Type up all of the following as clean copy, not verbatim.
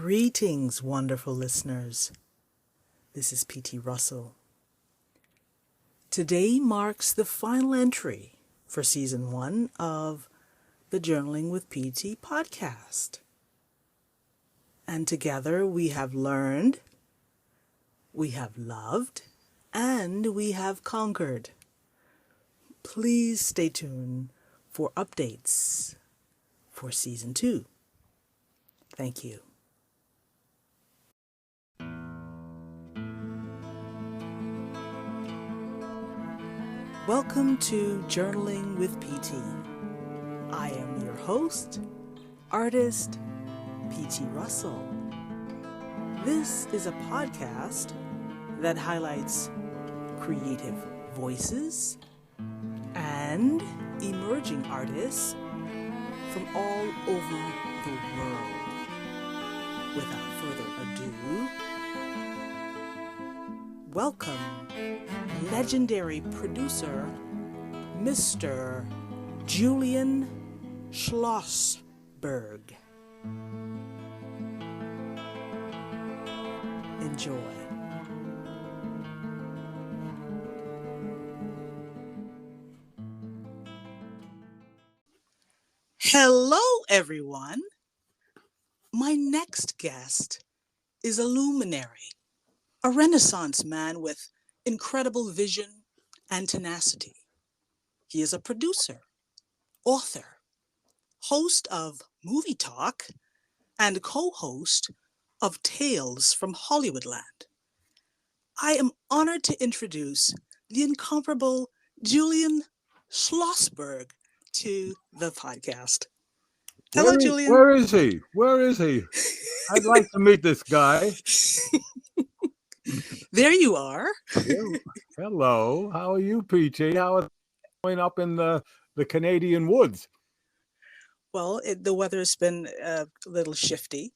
Greetings, wonderful listeners. This is P.T. Russell. Today marks the final entry for Season 1 of the Journaling with P.T. podcast. And together we have learned, we have loved, and we have conquered. Please stay tuned for updates for Season 2. Thank you. Welcome to Journaling with PT. I am your host, artist, PT Russell. This is a podcast that highlights creative voices and emerging artists from all over the world. Without further ado, welcome legendary producer, Mr. Julian Schlossberg. Enjoy. Hello, everyone. My next guest is a luminary, a Renaissance man with incredible vision and tenacity. He is a producer, author, host of Movie Talk, and co-host of Tales From Hollywoodland. I am honored to introduce the incomparable Julian Schlossberg to the podcast. Hello, Julian. Where is he? Where is he? I'd like to meet this guy. There you are. Hello. How are you, PT? How are you going up in the Canadian woods? Well, the weather's been a little shifty,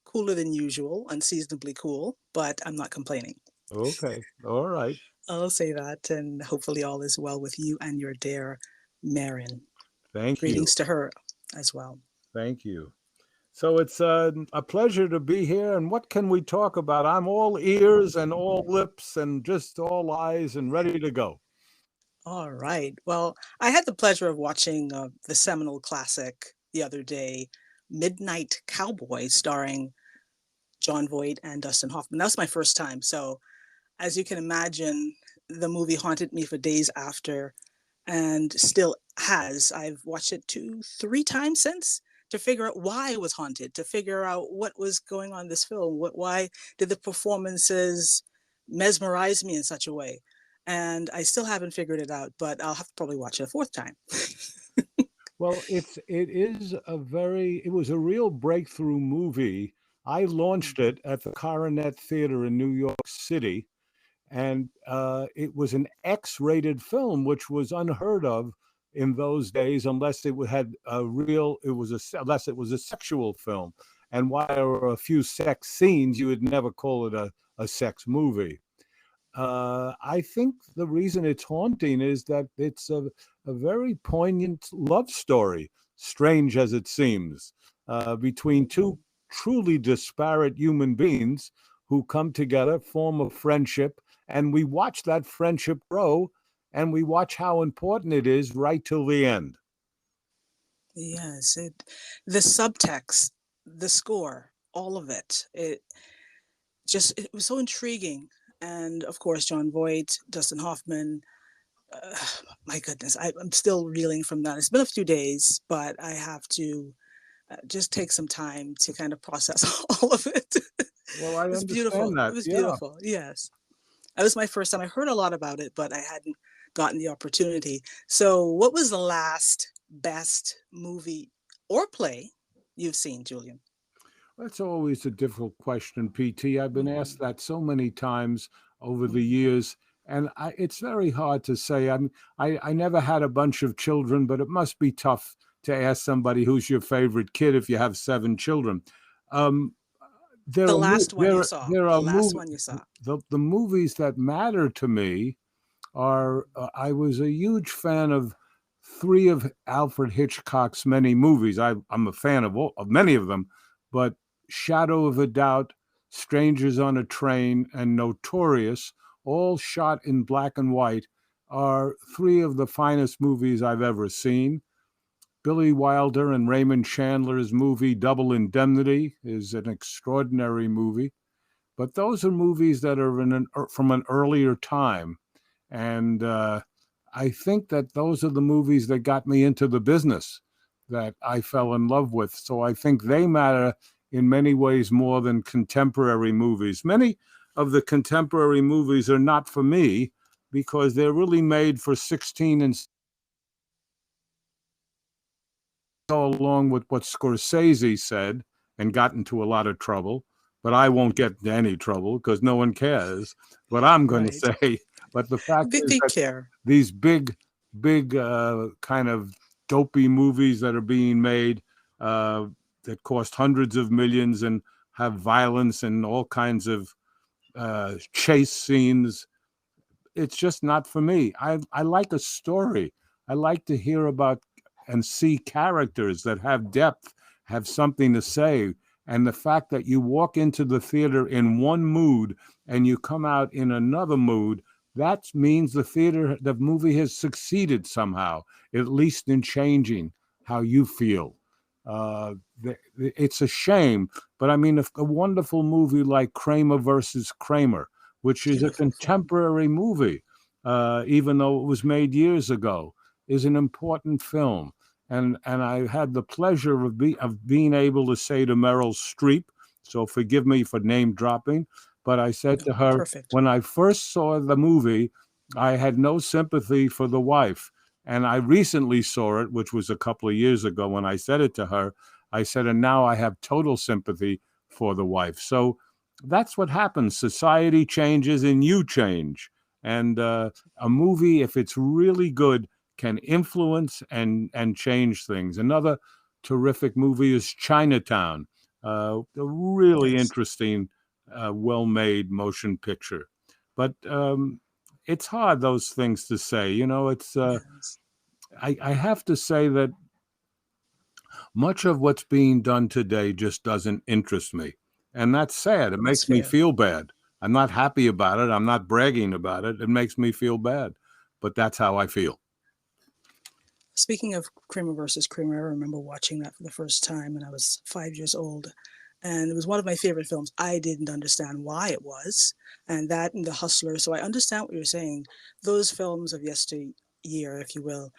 cooler than usual, unseasonably cool, but I'm not complaining. Okay. All right. I'll say that, and hopefully all is well with you and your dear Marin. Thank you. Greetings to her as well. Thank you. So it's a pleasure to be here. And what can we talk about? I'm all ears and all lips and just all eyes and ready to go. All right. Well, I had the pleasure of watching the seminal classic the other day, Midnight Cowboy, starring Jon Voight and Dustin Hoffman. That was my first time. So as you can imagine, the movie haunted me for days after and still has. I've watched it 2-3 times since, to figure out why it was haunted, to figure out what was going on in this film. Why did the performances mesmerize me in such a way? And I still haven't figured it out, but I'll have to probably watch it a 4th time. Well, it was a real breakthrough movie. I launched it at the Coronet Theater in New York City, and it was an X-rated film, which was unheard of in those days, unless it was a sexual film. And while there were a few sex scenes, you would never call it a sex movie. I think the reason it's haunting is that it's a very poignant love story, strange as it seems, between two truly disparate human beings who come together, form a friendship, and we watch that friendship grow. And we watch how important it is right till the end. Yes, the subtext, the score, all of it. It was so intriguing. And of course, Jon Voight, Dustin Hoffman. My goodness, I'm still reeling from that. It's been a few days, but I have to just take some time to kind of process all of it. Well, I It was beautiful. that. It was beautiful. Yes. It was my first time. I heard a lot about it, but I hadn't gotten the opportunity. So what was the last best movie or play you've seen, Julian? That's always a difficult question, PT. I've been asked that so many times over the years, and it's very hard to say. I never had a bunch of children, but it must be tough to ask somebody who's your favorite kid if you have 7 children. The last one you saw. The movies that matter to me are, I was a huge fan of 3 of Alfred Hitchcock's many movies. I'm a fan of many of them, but Shadow of a Doubt, Strangers on a Train, and Notorious, all shot in black and white, are three of the finest movies I've ever seen. Billy Wilder and Raymond Chandler's movie Double Indemnity is an extraordinary movie. But those are movies that are from an earlier time. And I think that those are the movies that got me into the business that I fell in love with. So I think they matter in many ways more than contemporary movies. Many of the contemporary movies are not for me because they're really made for 16 and go along with what Scorsese said and got into a lot of trouble. But I won't get into any trouble because no one cares what I'm going to Right. say. But the fact is They that care. these big kind of dopey movies that are being made that cost hundreds of millions and have violence and all kinds of chase scenes. It's just not for me. I like a story. I like to hear about and see characters that have depth, have something to say. And the fact that you walk into the theater in one mood and you come out in another mood, that means the movie has succeeded somehow, at least in changing how you feel. It's a shame, but I mean, a wonderful movie like Kramer versus Kramer, which is a Beautiful film. contemporary movie, even though it was made years ago, is an important film. And I had the pleasure of being able to say to Meryl Streep, so forgive me for name dropping, but I said No, to her, perfect. when I first saw the movie, I had no sympathy for the wife. And I recently saw it, which was a couple of years ago when I said it to her. I said, and now I have total sympathy for the wife. So that's what happens. Society changes and you change. And a movie, if it's really good, can influence and change things. Another terrific movie is Chinatown, a really Yes. interesting, well-made motion picture. But it's hard, those things to say. You know, it's Yes. I have to say that much of what's being done today just doesn't interest me. And that's sad. It That's makes me fair. feel bad. I'm not happy about it. I'm not bragging about it. It makes me feel bad. But that's how I feel. Speaking of Kramer versus Kramer, I remember watching that for the first time when I was 5 years old. And it was one of my favorite films. I didn't understand why it was. And that and The Hustler. So I understand what you're saying. Those films of yesteryear, if you will,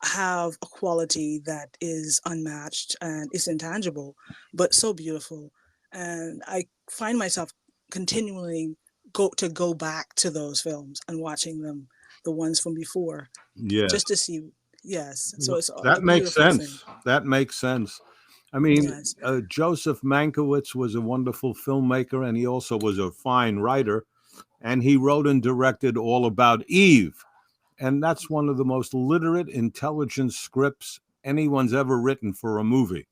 have a quality that is unmatched and is intangible, but so beautiful. And I find myself continually go back to those films and watching them, the ones from before, Yes. just to see. Yes, so it's a That makes beautiful thing. sense. That makes sense. I mean, Yes. Joseph Mankiewicz was a wonderful filmmaker, and he also was a fine writer. And he wrote and directed All About Eve. And that's one of the most literate, intelligent scripts anyone's ever written for a movie.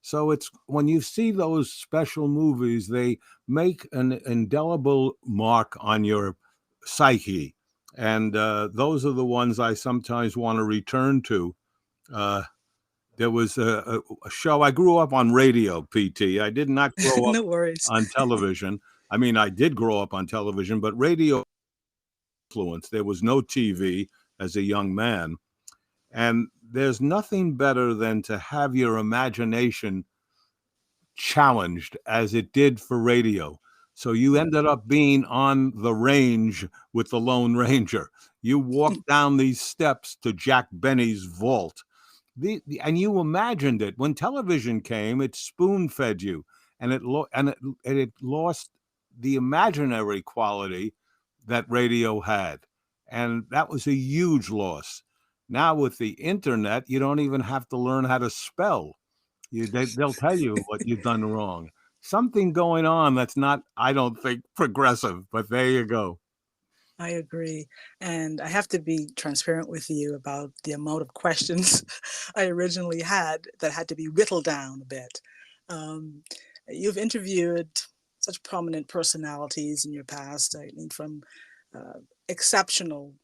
So it's when you see those special movies, they make an indelible mark on your psyche. And those are the ones I sometimes want to return to. Uh, there was a show. I grew up on radio, PT. I did not grow up No worries. on television. I mean, I did grow up on television, but radio influence. There was no TV as a young man. And there's nothing better than to have your imagination challenged as it did for radio. So you ended up being on the range with the Lone Ranger. You walked down these steps to Jack Benny's vault. And you imagined it. When television came, it spoon fed you, and it lost the imaginary quality that radio had, and that was a huge loss. Now with the internet, you don't even have to learn how to spell. They'll tell you what you've done wrong. Something going on that's not, I don't think, progressive. But there you go. I agree. And I have to be transparent with you about the amount of questions I originally had to be whittled down a bit. Um, you've interviewed such prominent personalities in your past. I mean, from uh, exceptional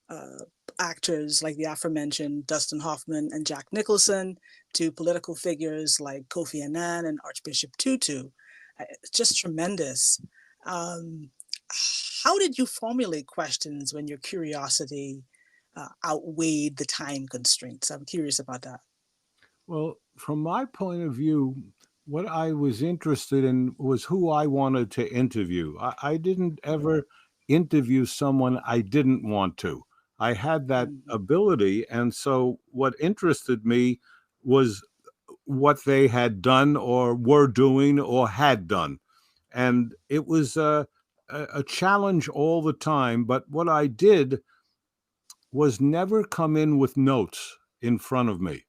uh, actors like the aforementioned Dustin Hoffman and Jack Nicholson to political figures like Kofi Annan and Archbishop Tutu. It's just tremendous. Um, how did you formulate questions when your curiosity outweighed the time constraints? I'm curious about that. Well, from my point of view, what I was interested in was who I wanted to interview. I didn't ever interview someone I didn't want to. I had that Mhm. ability. And so what interested me was what they had done or were doing or had done. And it was a challenge all the time. But what I did was never come in with notes in front of me,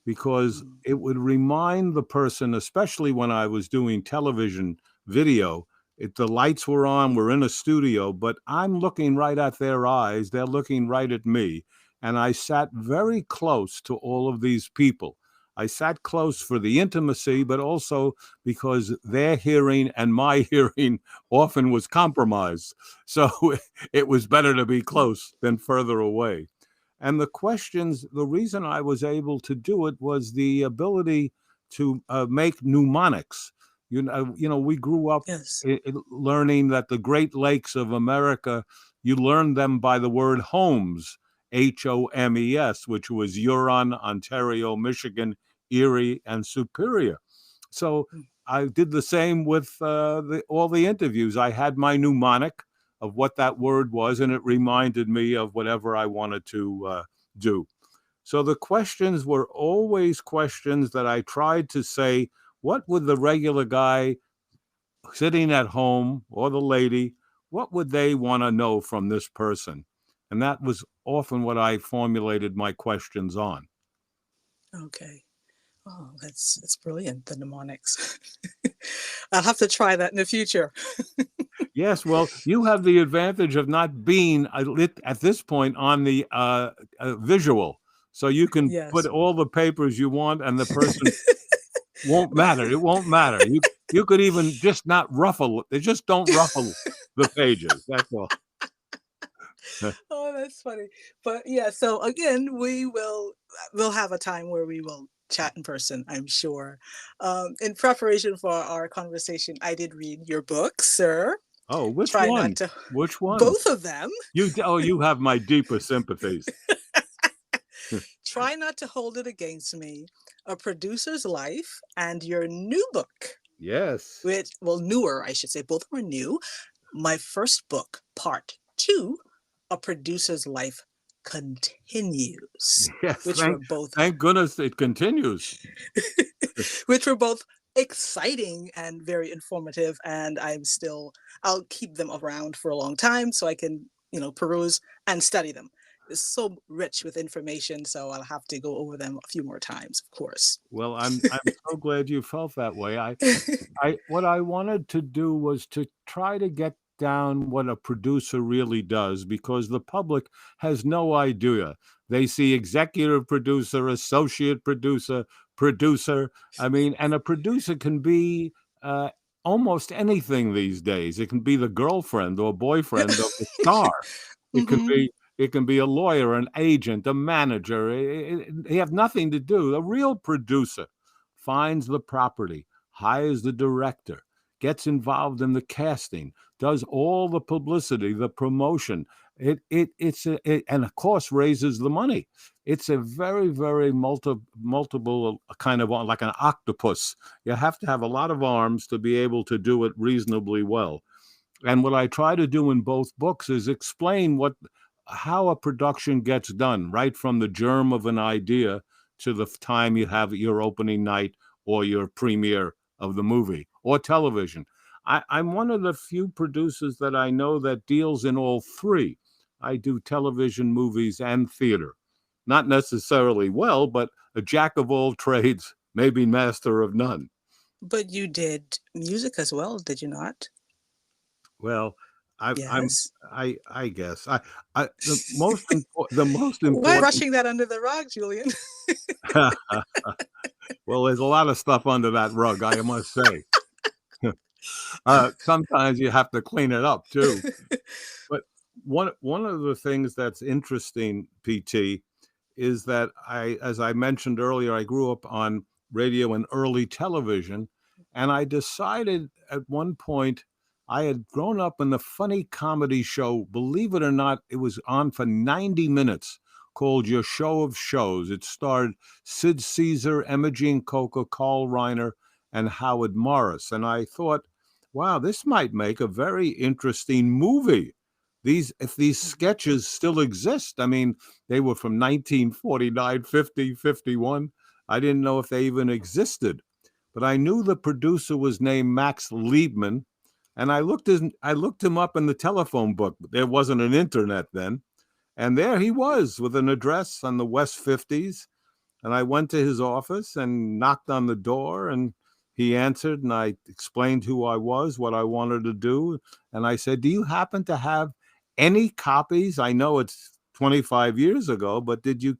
because Mm. it would remind the person, especially when I was doing television video, the lights were on, we're in a studio, but I'm looking right at their eyes, they're looking right at me. And I sat very close to all of these people. I sat close for the intimacy, but also because their hearing and my hearing often was compromised. So it was better to be close than further away. And the questions, the reason I was able to do it was the ability to make mnemonics. We grew up Yes. learning that the Great Lakes of America, you learned them by the word Homes, Homes, which was Huron, Ontario, Michigan, Erie, and Superior. So Mm. I did the same with all the interviews. I had my mnemonic of what that word was, and it reminded me of whatever I wanted to do. So the questions were always questions that I tried to say, what would the regular guy sitting at home or the lady, what would they want to know from this person? And that was often what I formulated my questions on. Okay. Oh, that's brilliant. The mnemonics. I'll have to try that in the future. Yes, well, you have the advantage of not being at this point on the visual. So you can put Yes. all the papers you want, and the person won't matter. It won't matter. You could even just not ruffle. They just don't ruffle the pages. That's all. Oh, that's funny. But yeah, so again, we'll have a time where we will chat in person, I'm sure. In preparation for our conversation, I did read your book, sir. Oh, which Try not one? to Which one? both of them. You have my deepest sympathies. Try not to hold it against me. A producer's life and your new book, Yes. which well, newer, I should say. Both were new. My first book, part two, A Producer's Life Continues, Yes. which were both Thank goodness it continues. which were both exciting and very informative. And I'll keep them around for a long time so I can, peruse and study them. It's so rich with information, so I'll have to go over them a few more times, of course. Well, I'm so glad you felt that way. I what I wanted to do was to try to get down what a producer really does, because the public has no idea. They see executive producer, associate producer, producer. I mean, and a producer can be uh, almost anything these days. It can be the girlfriend or boyfriend of the star. It can Hmm. be it can be a lawyer, an agent, a manager. They have nothing to do. A real producer finds the property, hires the director, gets involved in the casting, does all the publicity, the promotion. And of course raises the money. It's a very, very multiple kind of like an octopus. You have to have a lot of arms to be able to do it reasonably well. And what I try to do in both books is explain how a production gets done, right from the germ of an idea to the time you have your opening night or your premiere of the movie or television. I'm one of the few producers that I know that deals in all three. I do television, movies, and theater. Not necessarily well, but a jack of all trades, maybe master of none. But you did music as well, did you not? Well, Yes. I guess the most Why important. brushing that under the rug, Julian? Well, there's a lot of stuff under that rug, I must say. Sometimes you have to clean it up too. But one of the things that's interesting, PT, is that as I mentioned earlier, I grew up on radio and early television, And I decided at one point, I had grown up in the funny comedy show. Believe it or not, it was on for 90 minutes, called Your Show of Shows. It starred Sid Caesar, Imogene Coca, Carl Reiner, and Howard Morris. And I thought, wow, this might make a very interesting movie. If these sketches still exist, I mean, they were from 1949, 50, 51. I didn't know if they even existed, but I knew the producer was named Max Liebman, and I looked him up in the telephone book. There wasn't an internet then, and there he was with an address on the West 50s. And I went to his office and knocked on the door, and he answered, and I explained who I was, what I wanted to do. And I said, do you happen to have any copies? I know it's 25 years ago, but did you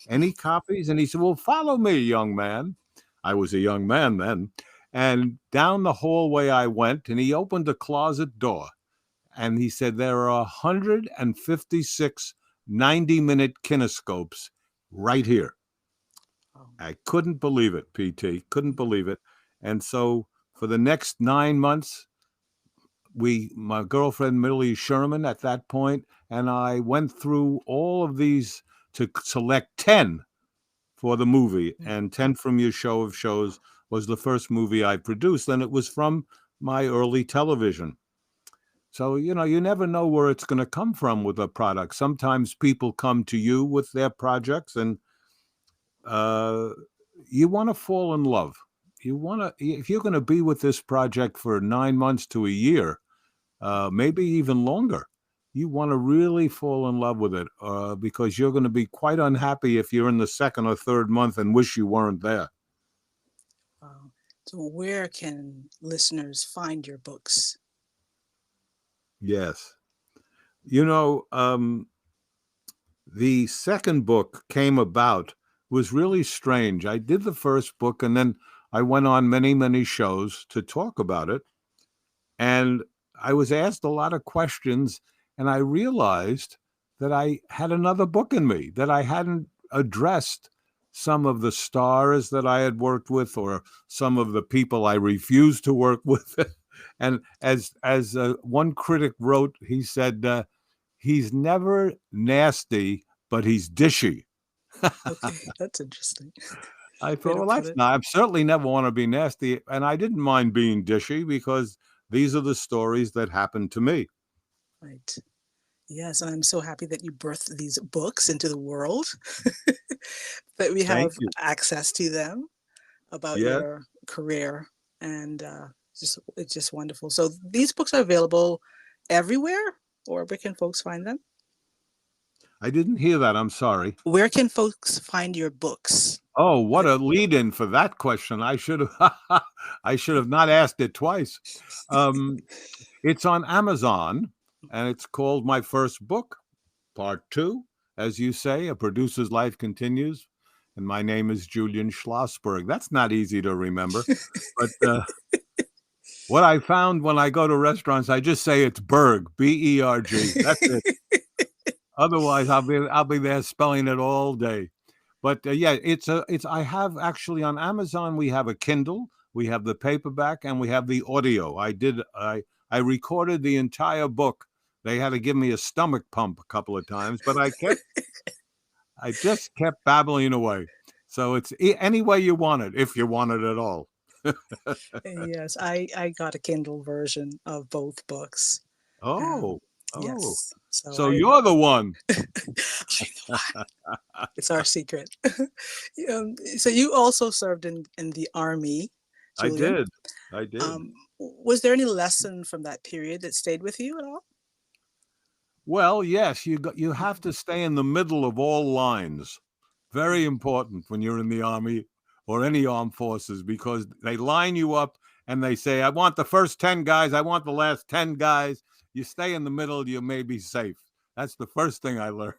any copies? And he said, well, follow me, young man. I was a young man then. And down the hallway I went, and he opened a closet door. And he said, there are 156 90-minute kinescopes right here. I couldn't believe it, PT. Couldn't believe it. And so for the next 9 months, my girlfriend, Millie Sherman, at that point, and I went through all of these to select 10 for the movie. And 10 from Your Show of Shows was the first movie I produced. And it was from my early television. So, you never know where it's going to come from with a product. Sometimes people come to you with their projects, and you want to fall in love. If you're going to be with this project for 9 months to a year, maybe even longer, you want to really fall in love with it, because you're going to be quite unhappy if you're in the second or third month and wish you weren't there. So where can listeners find your books? Yes. The second book came about was really strange. I did the first book, and then I went on many, many shows to talk about it. And I was asked a lot of questions, and I realized that I had another book in me, that I hadn't addressed some of the stars that I had worked with, or some of the people I refused to work with. And as one critic wrote, he said, he's never nasty, but he's dishy. Okay, that's interesting. I Way thought, to well, put that's it. not, I certainly never want to be nasty. And I didn't mind being dishy, because these are the stories that happened to me. Right. Yes, and I'm so happy that you birthed these books into the world, that we Thank have you. access to them, about Yes. your career, and it's just wonderful. So these books are available everywhere, or where can folks find them? I didn't hear that. I'm sorry. Where can folks find your books? Oh, what a lead in for that question. I should have I should have not asked it twice. It's on Amazon, and it's called My First Book, Part 2. As you say, A Producer's Life Continues. And my name is Julian Schlossberg. That's not easy to remember. But what I found when I go to restaurants, I just say it's Berg, Berg. That's it. Otherwise, I'll be there spelling it all day. But yeah, I have actually on Amazon, we have a Kindle, we have the paperback, and we have the audio. I recorded the entire book. They had to give me a stomach pump a couple of times, but I just kept babbling away. So it's any way you want it, if you want it at all. Yes, I got a Kindle version of both books. Oh, oh. Yes, so So you're the one. it's our secret. So you also served in the army, I Julian. did. I did. Was there any lesson from that period that stayed with you at all? Well, yes, you have to stay in the middle of all lines. Very important when you're in the army or any armed forces, because they line you up and they say, I want the first 10 guys, I want the last 10 guys. You stay in the middle, you may be safe. That's the first thing I learned.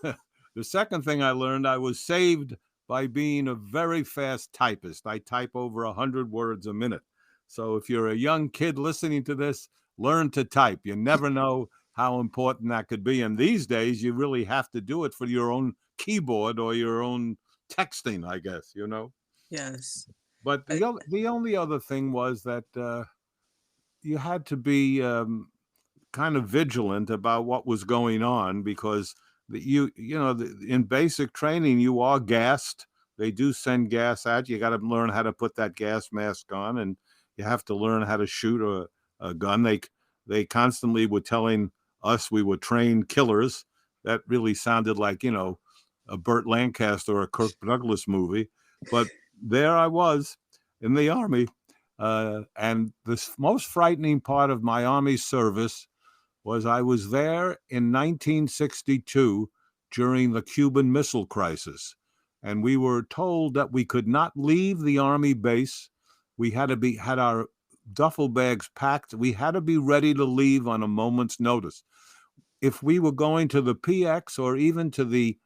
The second thing I learned, I was saved by being a very fast typist. I type over 100 words a minute. So if you're a young kid listening to this, learn to type. You never know how important that could be. And these days, you really have to do it for your own keyboard or your own texting, I guess, Yes. But the only other thing was that you had to be kind of vigilant about what was going on, because in basic training you are gassed. They do send gas at you. You got to learn how to put that gas mask on, and you have to learn how to shoot a gun. They constantly were telling us we were trained killers. That really sounded like a Burt Lancaster or a Kirk Douglas movie. But there I was in the Army, and the most frightening part of my Army service was I was there in 1962 during the Cuban Missile Crisis, and we were told that we could not leave the Army base. We had our duffel bags packed. We had to be ready to leave on a moment's notice. If we were going to the PX or even to the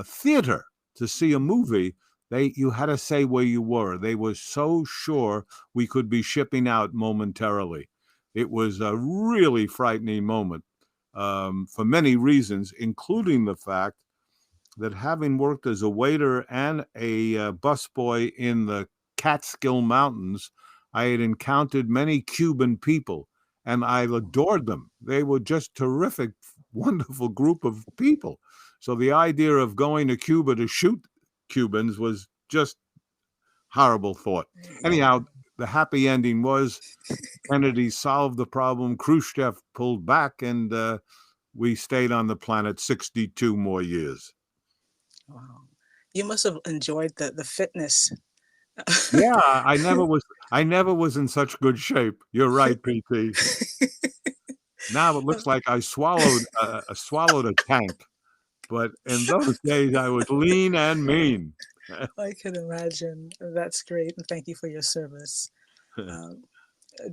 theater to see a movie, you had to say where you were. They were so sure we could be shipping out momentarily. It was a really frightening moment for many reasons, including the fact that having worked as a waiter and a busboy in the Catskill Mountains, I had encountered many Cuban people, and I adored them. They were just terrific, wonderful group of people. So the idea of going to Cuba to shoot Cubans was just horrible thought. Anyhow, the happy ending was Kennedy solved the problem. Khrushchev pulled back, and we stayed on the planet 62 more years. Wow. You must have enjoyed the fitness. Yeah, I never was in such good shape. You're right, PT. Now it looks like I swallowed a tank, but in those days I was lean and mean. I can imagine. That's great, and thank you for your service.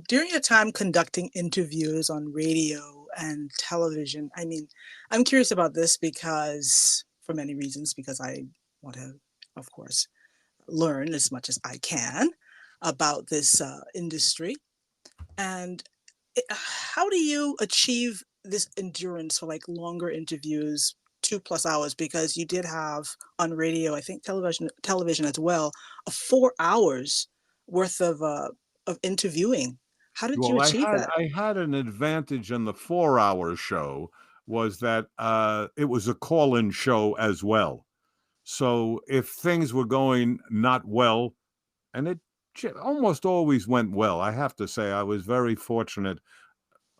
During your time conducting interviews on radio and television, I mean, I'm curious about this because, for many reasons, because I want to, of course, learn as much as I can about this industry. And how do you achieve this endurance for like longer interviews, 2+ hours? Because you did have on radio, I think television as well, 4 hours worth of interviewing. How did you Well, achieve that? I had an advantage in the 4-hour show, was that it was a call-in show as well. So if things were going not well, and it almost always went well, I have to say I was very fortunate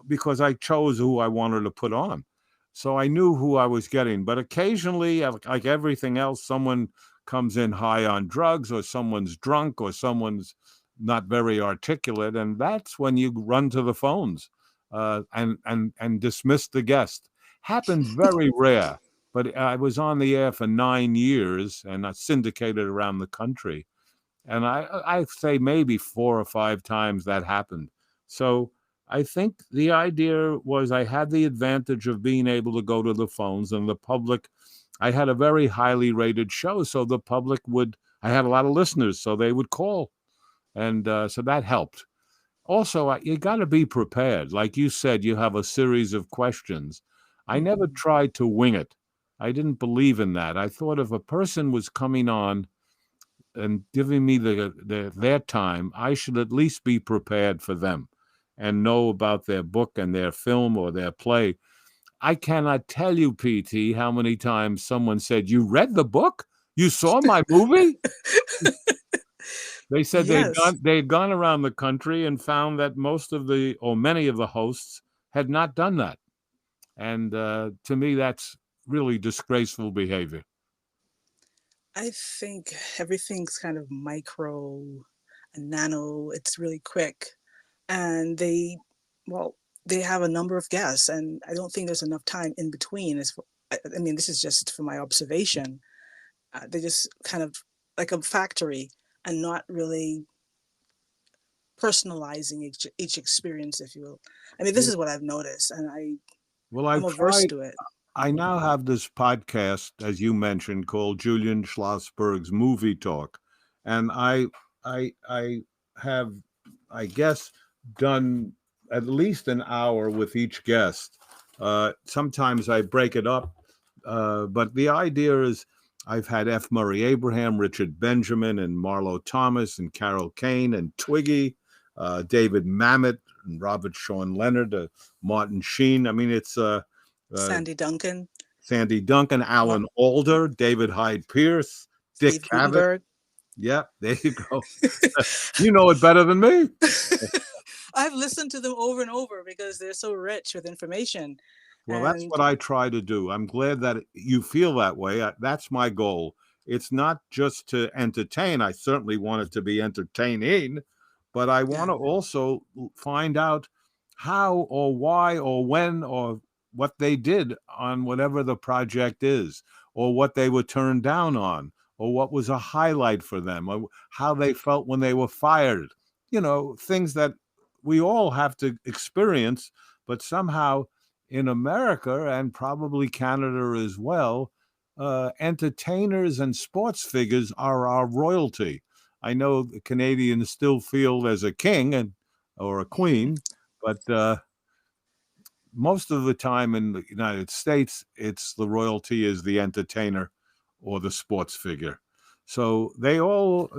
because I chose who I wanted to put on. So I knew who I was getting. But occasionally, like everything else, someone comes in high on drugs, or someone's drunk, or someone's not very articulate, and that's when you run to the phones and dismiss the guest. Happens very rare, but I was on the air for 9 years, and I syndicated around the country, and I say maybe 4 or 5 times that happened. So I think the idea was I had the advantage of being able to go to the phones, and the public. I had a very highly rated show, so the public I had a lot of listeners, so they would call. And so that helped. Also, you got to be prepared. Like you said, you have a series of questions. I never tried to wing it. I didn't believe in that. I thought if a person was coming on and giving me their time, I should at least be prepared for them and know about their book and their film or their play. I cannot tell you, PT, how many times someone said, "You read the book? You saw my movie?" They said Yes. they'd gone around the country and found that many of the hosts had not done that. And to me, that's really disgraceful behavior. I think everything's kind of micro and nano. It's really quick. And well, they have a number of guests, and I don't think there's enough time in between. I mean, this is just from my observation. They just kind of like a factory and not really personalizing each experience, if you will. I mean, this is what I've noticed, and I'm I've averse tried. to it. I now have this podcast, as you mentioned, called Julian Schlossberg's Movie Talk, and I have, I guess, done at least an hour with each guest. Sometimes I break it up, but the idea is I've had F. Murray Abraham, Richard Benjamin, and Marlo Thomas, and Carol Kane, and Twiggy, David Mamet, and Robert Sean Leonard, Martin Sheen. I mean, it's uh, Sandy Duncan, Sandy Duncan, Mar- Alan Alda, David Hyde Pierce, Dick Steve Cavett. Guttenberg. Yeah, there you go. You know it better than me. I've listened to them over and over because they're so rich with information. Well, that's And what I try to do. I'm glad that you feel that way. That's my goal. It's not just to entertain. I certainly want it to be entertaining, but I want yeah, to also find out how or why or when or what they did on whatever the project is, or what they were turned down on, or what was a highlight for them, or how they felt when they were fired. Things that we all have to experience, but somehow in America and probably Canada as well, entertainers and sports figures are our royalty. I know the Canadians still feel there's a king or a queen, but most of the time in the United States, it's the royalty is the entertainer or the sports figure. So they all,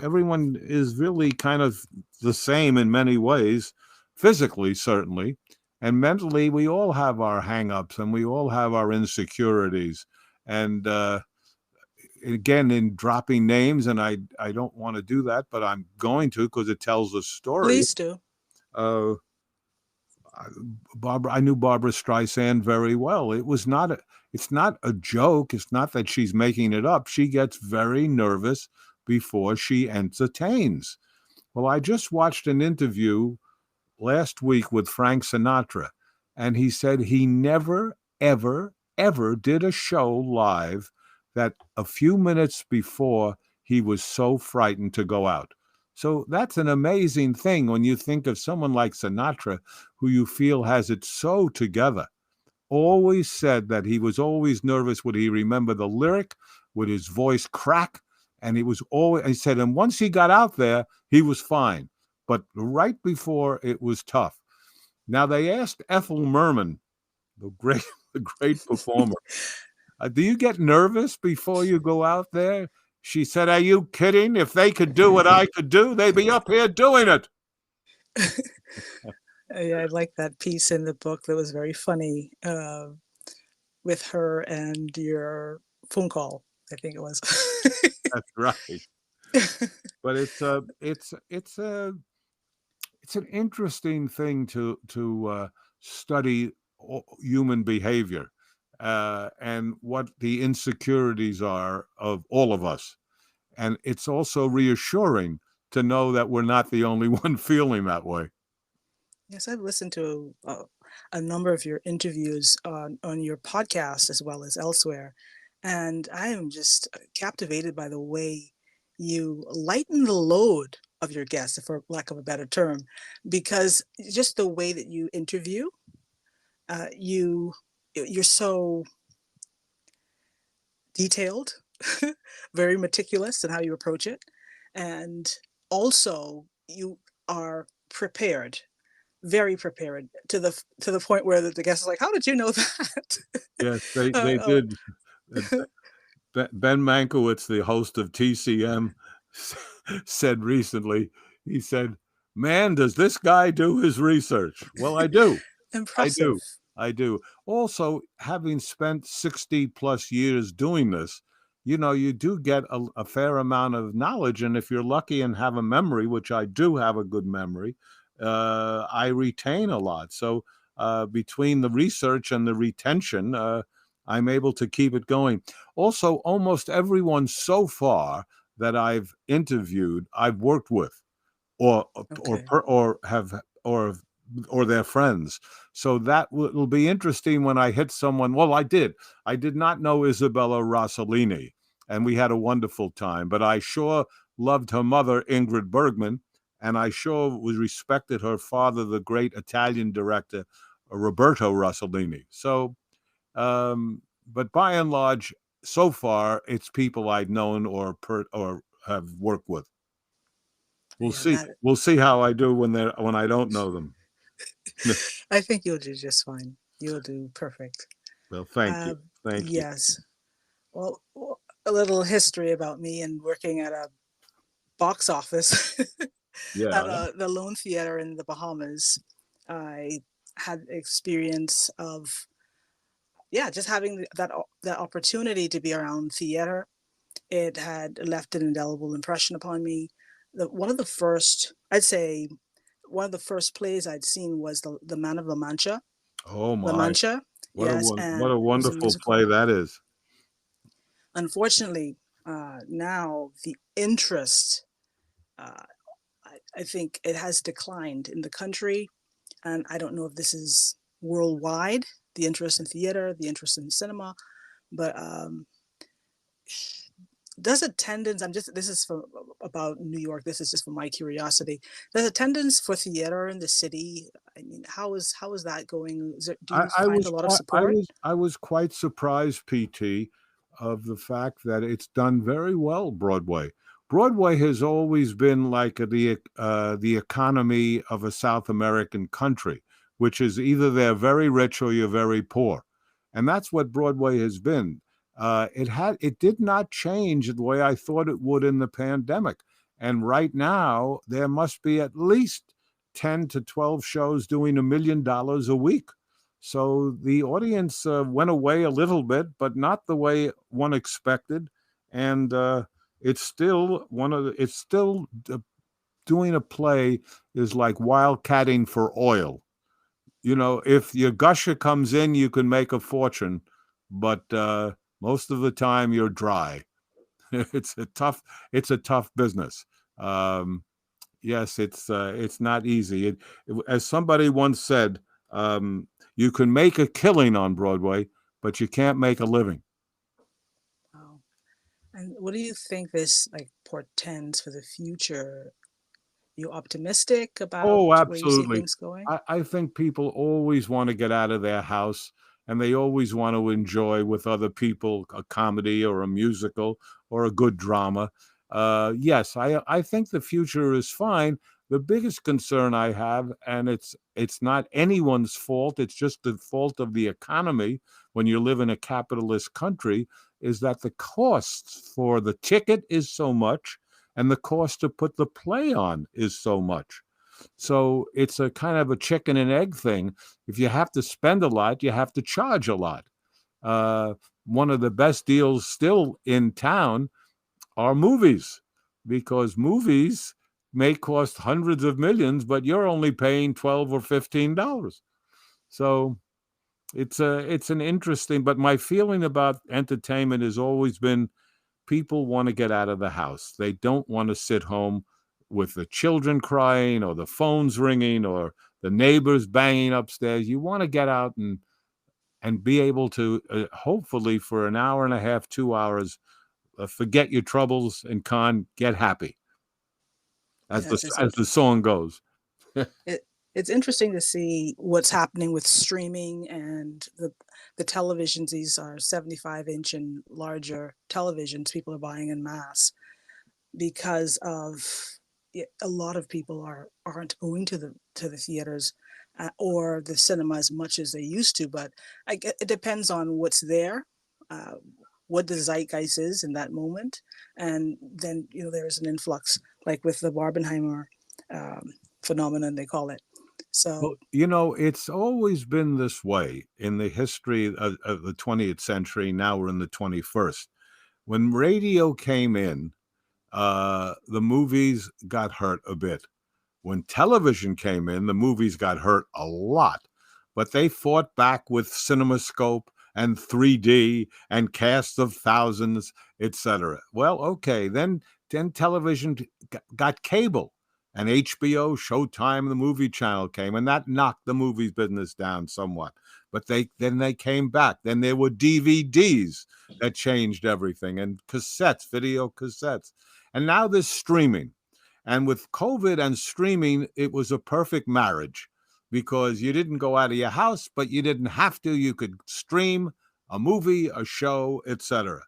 everyone is really kind of the same in many ways, physically, certainly. And mentally, we all have our hangups and we all have our insecurities. And again, in dropping names, and I don't want to do that, but I'm going to because it tells a story. please do. Uh, I knew Barbara Streisand very well. It's not a joke. It's not that she's making it up. She gets very nervous before she entertains. Well, I just watched an interview last week with Frank Sinatra, and he said he never, ever, ever did a show live that a few minutes before he was so frightened to go out. So that's an amazing thing when you think of someone like Sinatra, who you feel has it so together. Always said that he was always nervous. Would he remember the lyric? Would his voice crack? And he said, and once he got out there, he was fine. But right before, it was tough. Now they asked Ethel Merman, the great, the great performer, do you get nervous before you go out there? She said, are you kidding? If they could do what I could do, they'd be up here doing it. Yeah, I like that piece in the book that was very funny with her and your phone call. I think it was. That's right. But it's an interesting thing to study human behavior and what the insecurities are of all of us. And it's also reassuring to know that we're not the only one feeling that way. Yes, I've listened to a number of your interviews on your podcast as well as elsewhere, and I am just captivated by the way you lighten the load of your guests, for lack of a better term, because just the way that you interview, uh, you you're so detailed, very meticulous in how you approach it, and also you are prepared, very prepared to the point where the guest is like, "How did you know that?" Yes, uh, they oh, did. Ben Mankiewicz, the host of TCM, said recently, he said, man, does this guy do his research? Well, I do. I impressive. do. I do. Also, having spent 60 plus years doing this, you do get a fair amount of knowledge. And if you're lucky and have a memory, which I do have a good memory, I retain a lot. So between the research and the retention, I'm able to keep it going. Also, almost everyone so far that I've interviewed, I've worked with, or Okay. or have or their friends. So that will be interesting when I hit someone. Well, I did. I did not know Isabella Rossellini, and we had a wonderful time. But I sure loved her mother, Ingrid Bergman, and I sure was respected her father, the great Italian director, Roberto Rossellini. So but by and large, so far, it's people I've known or have worked with. We'll Yeah, see. that We'll see how I do when I don't know them. I think you'll do just fine. You'll do perfect. Well, thank you. Uh, Thank you. yes. Well, a little history about me and working at a box office at Yeah. the Lone Theater in the Bahamas. I had experience of, yeah, just having that opportunity to be around theater. It had left an indelible impression upon me. One of the first, I'd say, one of the first plays I'd seen was the Man of La Mancha. Oh La my. Mancha, yes, What and a it was a wonderful play musical. that is. Unfortunately, now the interest, uh, I think it has declined in the country, and I don't know if this is worldwide, the interest in theater, the interest in cinema, but does attendance, I'm just, this is for about New York, this is just for my curiosity. Does attendance for theater in the city, I mean, how is that going? Do you find a lot of support? I was quite surprised, PT, of the fact that it's done very well. Broadway. Broadway has always been like the economy of a South American country, which is either they're very rich or you're very poor, and that's what Broadway has been. It did not change the way I thought it would in the pandemic, and right now there must be at least 10 to 12 shows doing $1 million a week. So the audience went away a little bit, but not the way one expected. And it's still doing a play is like wildcatting for oil. You know, if your gusher comes in, you can make a fortune, but most of the time you're dry. it's a tough, it's a tough business. Um, Yes, it's not easy. As somebody once said, you can make a killing on Broadway, but you can't make a living. Wow. And what do you think this like portends for the future? You optimistic about Oh, where you see absolutely. things going? I think people always want to get out of their house and they always want to enjoy with other people a comedy or a musical or a good drama. Yes, I think the future is fine. The biggest concern I have, and it's not anyone's fault, it's just the fault of the economy when you live in a capitalist country, is that the costs for the ticket is so much and the cost to put the play on is so much. So it's a kind of a chicken and egg thing. If you have to spend a lot, you have to charge a lot. Uh, One of the best deals still in town are movies, because movies may cost hundreds of millions, but you're only paying $12 or $15. So it's an interesting. But my feeling about entertainment has always been people want to get out of the house. They don't want to sit home with the children crying or the phones ringing or the neighbors banging upstairs. You want to get out and be able to hopefully for an hour and a half, 2 hours, forget your troubles and get happy, Yes, as the song goes. it, it's interesting to see what's happening with streaming and the televisions. These are 75-inch and larger televisions people are buying in mass because of a lot of people aren't going to the theaters or the cinema as much as they used to. But it depends on what's there, uh, what the zeitgeist is in that moment, and then there's an influx like with the Barbenheimer phenomenon they call it. Well, So it's always been this way in the history of the 20th century. Now we're in the 21st. When radio came in, the movies got hurt a bit. When television came in, the movies got hurt a lot, but they fought back with CinemaScope and 3D and cast of thousands, etc. Well, okay, then television got cable, and HBO, Showtime, the movie channel came, and that knocked the movies business down somewhat. But they came back. Then there were DVDs that changed everything, and cassettes, video cassettes, and now there's streaming. And with COVID and streaming, it was a perfect marriage because you didn't go out of your house, but you didn't have to. You could stream a movie, a show, etc.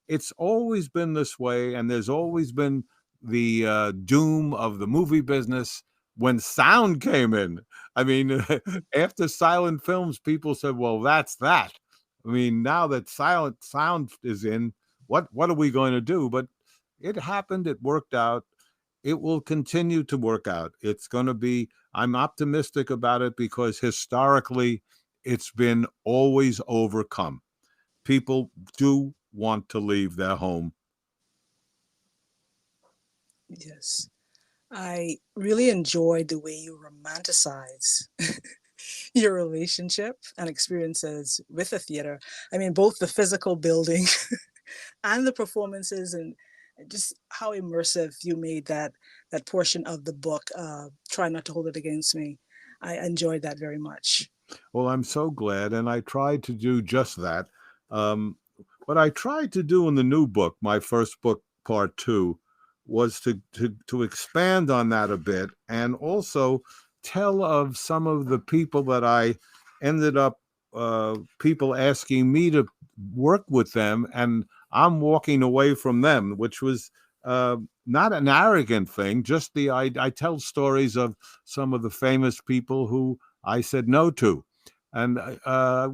It's always been this way, and there's always been the doom of the movie business when sound came in. I mean, after silent films, people said, "Well, that's that." I mean, now that silent sound is in, what are we going to do? But it happened. It worked out. It will continue to work out. It's going to be, I'm optimistic about it because historically it's been always overcome. People do want to leave their home. Yes. I really enjoyed the way you romanticize your relationship and experiences with the theater. I mean, both the physical building and the performances, and just how immersive you made that portion of the book. Try not to hold it against me. I enjoyed that very much. Well, I'm so glad. And I tried to do just that. Um, what I tried to do in the new book, my first book, part two, was to expand on that a bit and also tell of some of the people that I ended up, people asking me to work with them, and I'm walking away from them, which was uh, not an arrogant thing. Just I tell stories of some of the famous people who I said no to. And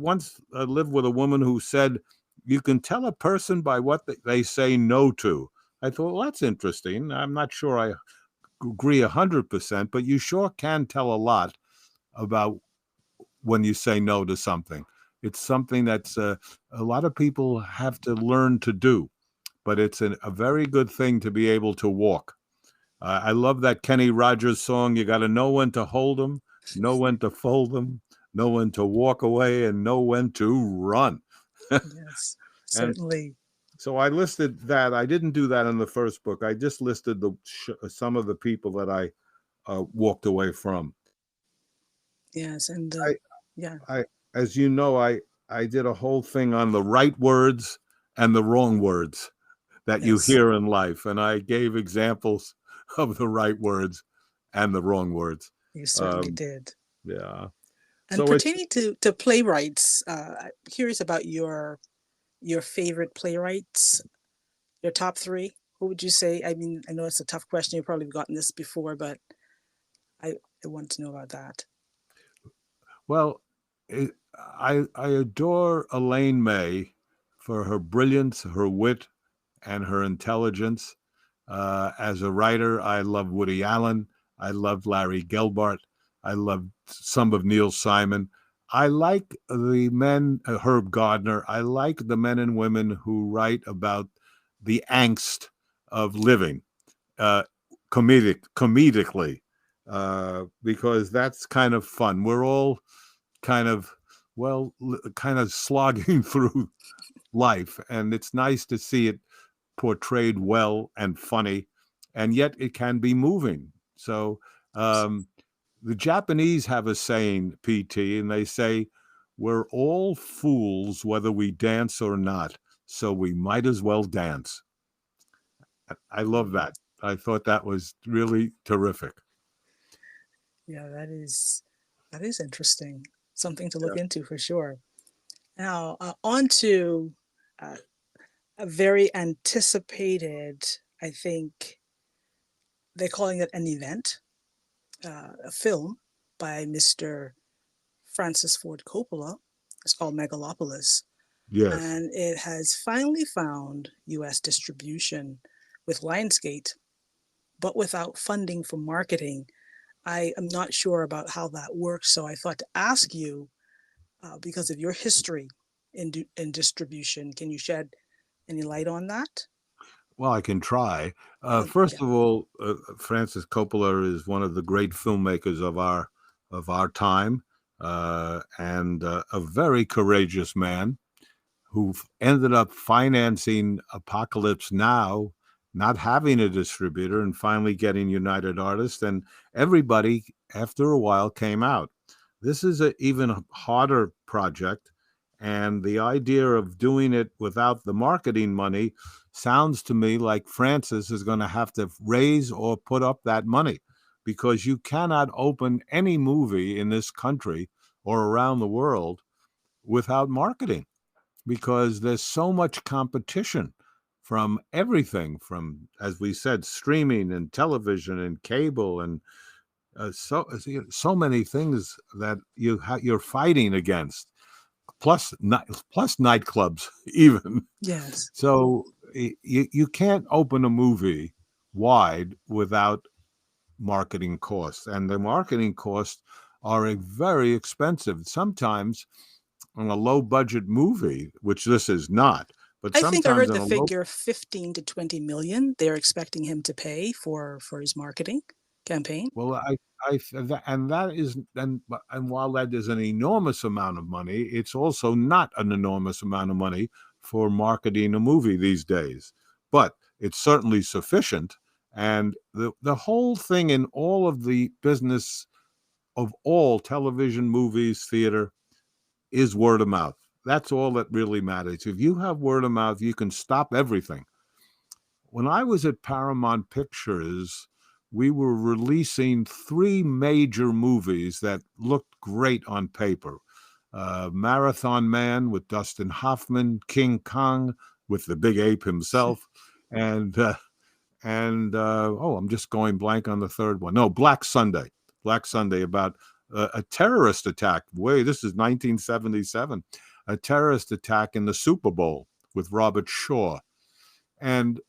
once I lived with a woman who said, you can tell a person by what they say no to. I thought, well, that's interesting. I'm not sure I agree 100%, but you sure can tell a lot about when you say no to something. It's something that's a lot of people have to learn to do, but it's a very good thing to be able to walk. I love that Kenny Rogers song. You got to know when to hold them, know when to fold them, know when to walk away, and know when to run. Yes, And certainly. so I listed that. I didn't do that in the first book. I just listed some of the people that I walked away from. Yes, and I, yeah, as you know, I did a whole thing on the right words and the wrong words that you yes, hear in life, and I gave examples of the right words and the wrong words. you certainly Um, did. yeah. And So it's pertaining to playwrights, I'm curious about your favorite playwrights, your top three. Who would you say? I mean, I know it's a tough question. You've probably gotten this before, but I want to know about that. well, it, I adore Elaine May for her brilliance, her wit, and her intelligence. As a writer, I love Woody Allen. I love Larry Gelbart. I love some of Neil Simon. I like the men, Herb Gardner. I like the men and women who write about the angst of living, uh, comedically, because that's kind of fun. We're all kind of, well, kind of slogging through life, and it's nice to see it portrayed well and funny, and yet it can be moving. So um, the Japanese have a saying, PT, and they say, we're all fools whether we dance or not, so we might as well dance. I love Mm, that. I thought that was really terrific. yeah, that is interesting. Something to look Yeah. into for sure. Now, on to uh, a very anticipated, I think they're calling it an event, a film by Mr. Francis Ford Coppola. It's called Megalopolis. Yes. And it has finally found US distribution with Lionsgate, but without funding for marketing. I am not sure about how that works. So I thought to ask you, because of your history in distribution, can you shed any light on that? Well, I can try. Yeah. First of all, Francis Coppola is one of the great filmmakers of our time, and a very courageous man who ended up financing Apocalypse Now, not having a distributor, and finally getting United Artists, and everybody after a while came out. This is an even harder project, and the idea of doing it without the marketing money sounds to me like Francis is going to have to raise or put up that money, because you cannot open any movie in this country or around the world without marketing, because there's so much competition from everything, from, as we said, streaming and television and cable, and so many things that you're fighting against. plus plus nightclubs even. Yes. So you can't open a movie wide without marketing costs, and the marketing costs are very expensive. Sometimes on a low budget movie, which this is not, but I think I sometimes heard on the a low, figure 15 to 20 million they're expecting him to pay for his marketing campaign. well, and that is, and while that is an enormous amount of money, it's also not an enormous amount of money for marketing a movie these days. But it's certainly sufficient. And the whole thing in all of the business of all television, movies, theater is word of mouth. That's all that really matters. If you have word of mouth, you can stop everything. When I was at Paramount Pictures, we were releasing three major movies that looked great on paper. Marathon Man with Dustin Hoffman, King Kong with the big ape himself, and I'm just going blank on the third one. No, Black Sunday. Black Sunday, about a terrorist attack. This is 1977. A terrorist attack in the Super Bowl with Robert Shaw. And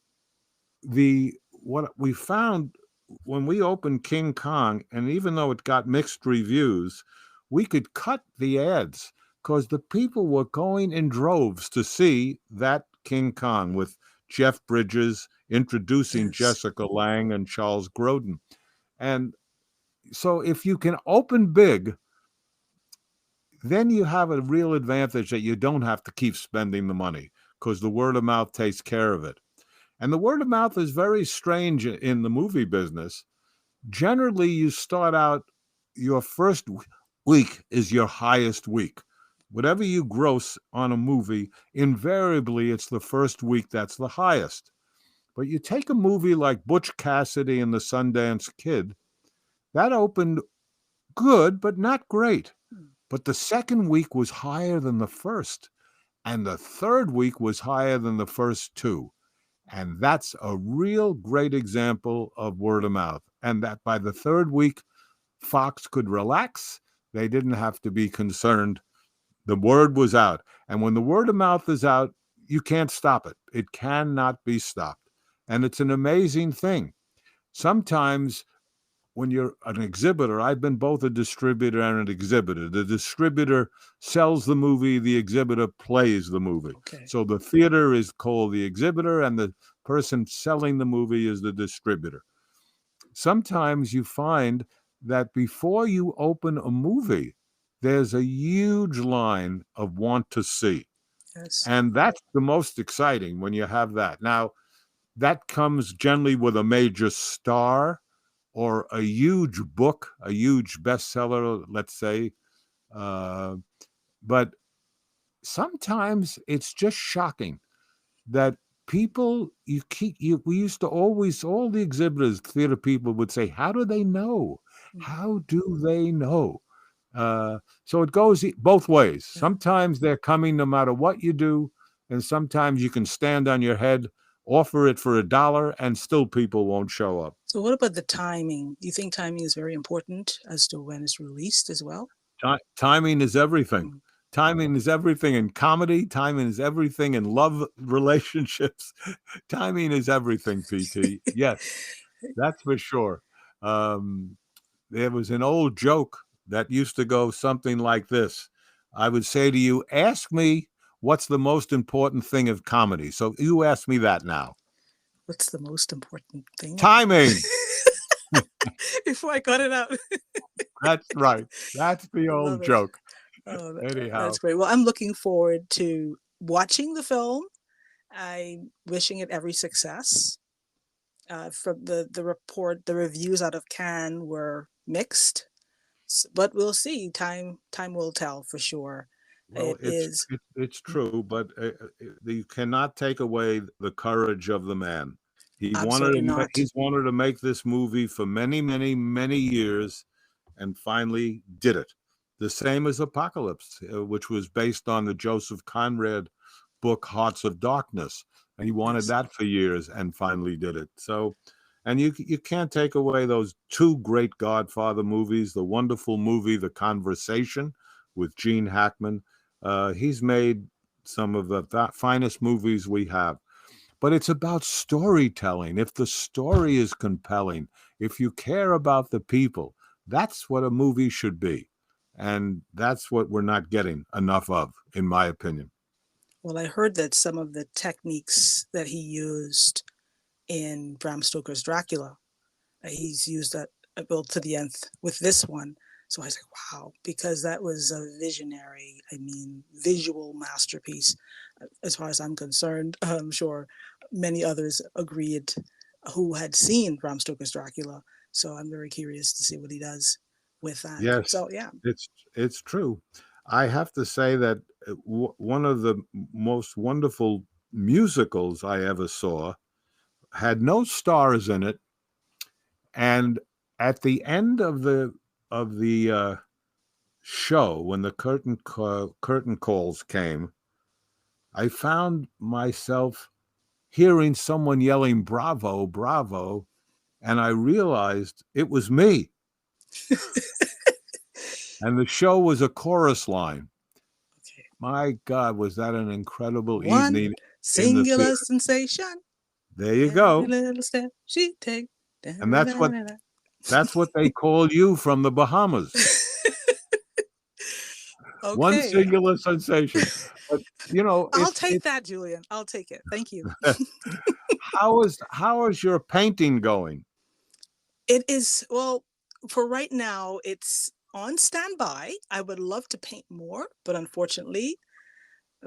what we found when we opened King Kong, and even though it got mixed reviews, we could cut the ads because the people were going in droves to see that King Kong with Jeff Bridges introducing Yes. Jessica Lange and Charles Grodin. And so if you can open big, then you have a real advantage that you don't have to keep spending the money because the word of mouth takes care of it. And the word of mouth is very strange in the movie business. Generally, you start out, your first week is your highest week. Whatever you gross on a movie, invariably it's the first week that's the highest. But you take a movie like Butch Cassidy and the Sundance Kid, that opened good, but not great. But the second week was higher than the first, and the third week was higher than the first two. And that's a real great example of word of mouth. And that by the third week, Fox could relax. They didn't have to be concerned. The word was out. And when the word of mouth is out, you can't stop it. It cannot be stopped. And it's an amazing thing. Sometimes when you're an exhibitor, I've been both a distributor and an exhibitor. The distributor sells the movie, the exhibitor plays the movie. Okay. So the theater is called the exhibitor, and the person selling the movie is the distributor. Sometimes you find that before you open a movie, there's a huge line of want to see. Yes. And that's the most exciting when you have that. Now, that comes generally with a major star or a huge book, a huge bestseller, let's say. But sometimes it's just shocking that people, we used to always, all the exhibitors, theater people would say, how do they know? How do they know? So it goes both ways. Sometimes they're coming no matter what you do. And sometimes you can stand on your head, offer it for $1, and still people won't show up. So what about the timing? Do you think timing is very important as to when it's released as well? Timing is everything. Timing is everything in comedy. Timing is everything in love relationships. Timing is everything, PT. Yes, that's for sure. There was an old joke that used to go something like this. I would say to you, ask me what's the most important thing of comedy. So you ask me that now. What's the most important thing? Timing. Before I got it out. That's right. That's the old joke. Oh, Anyhow, that's great. Well, I'm looking forward to watching the film. I'm wishing it every success. From the reviews out of Cannes were mixed, but we'll see. Time will tell for sure. well, it's true, but you cannot take away the courage of the man. Absolutely not. He's wanted to make this movie for many, many, many years, and finally did it. The same as Apocalypse, which was based on the Joseph Conrad book Hearts of Darkness, and he wanted that for years and finally did it. So, and you can't take away those two great Godfather movies, the wonderful movie The Conversation with Gene Hackman, He's made some of the finest movies we have. But it's about storytelling. If the story is compelling, if you care about the people, that's what a movie should be. And that's what we're not getting enough of, in my opinion. Well, I heard that some of the techniques that he used in Bram Stoker's Dracula, he's used that well to the nth with this one. So I was like, wow, because that was a visionary, I mean, visual masterpiece, as far as I'm concerned. I'm sure many others agreed who had seen Bram Stoker's Dracula. So I'm very curious to see what he does with that. Yes, So yeah. it's true. I have to say that one of the most wonderful musicals I ever saw had no stars in it, and at the end of the show, when the curtain calls came, I found myself hearing someone yelling "Bravo, bravo," and I realized it was me. And the show was a chorus line. Okay. My God, was that an incredible One evening in the singular theater? sensation. There you Every go. little step she take. And that's what they call you from the Bahamas. One Okay. singular sensation. But I'll it's take that, Julian. I'll take it. Thank you. how is your painting going? It is, well, for right now, it's on standby. I would love to paint more, but unfortunately,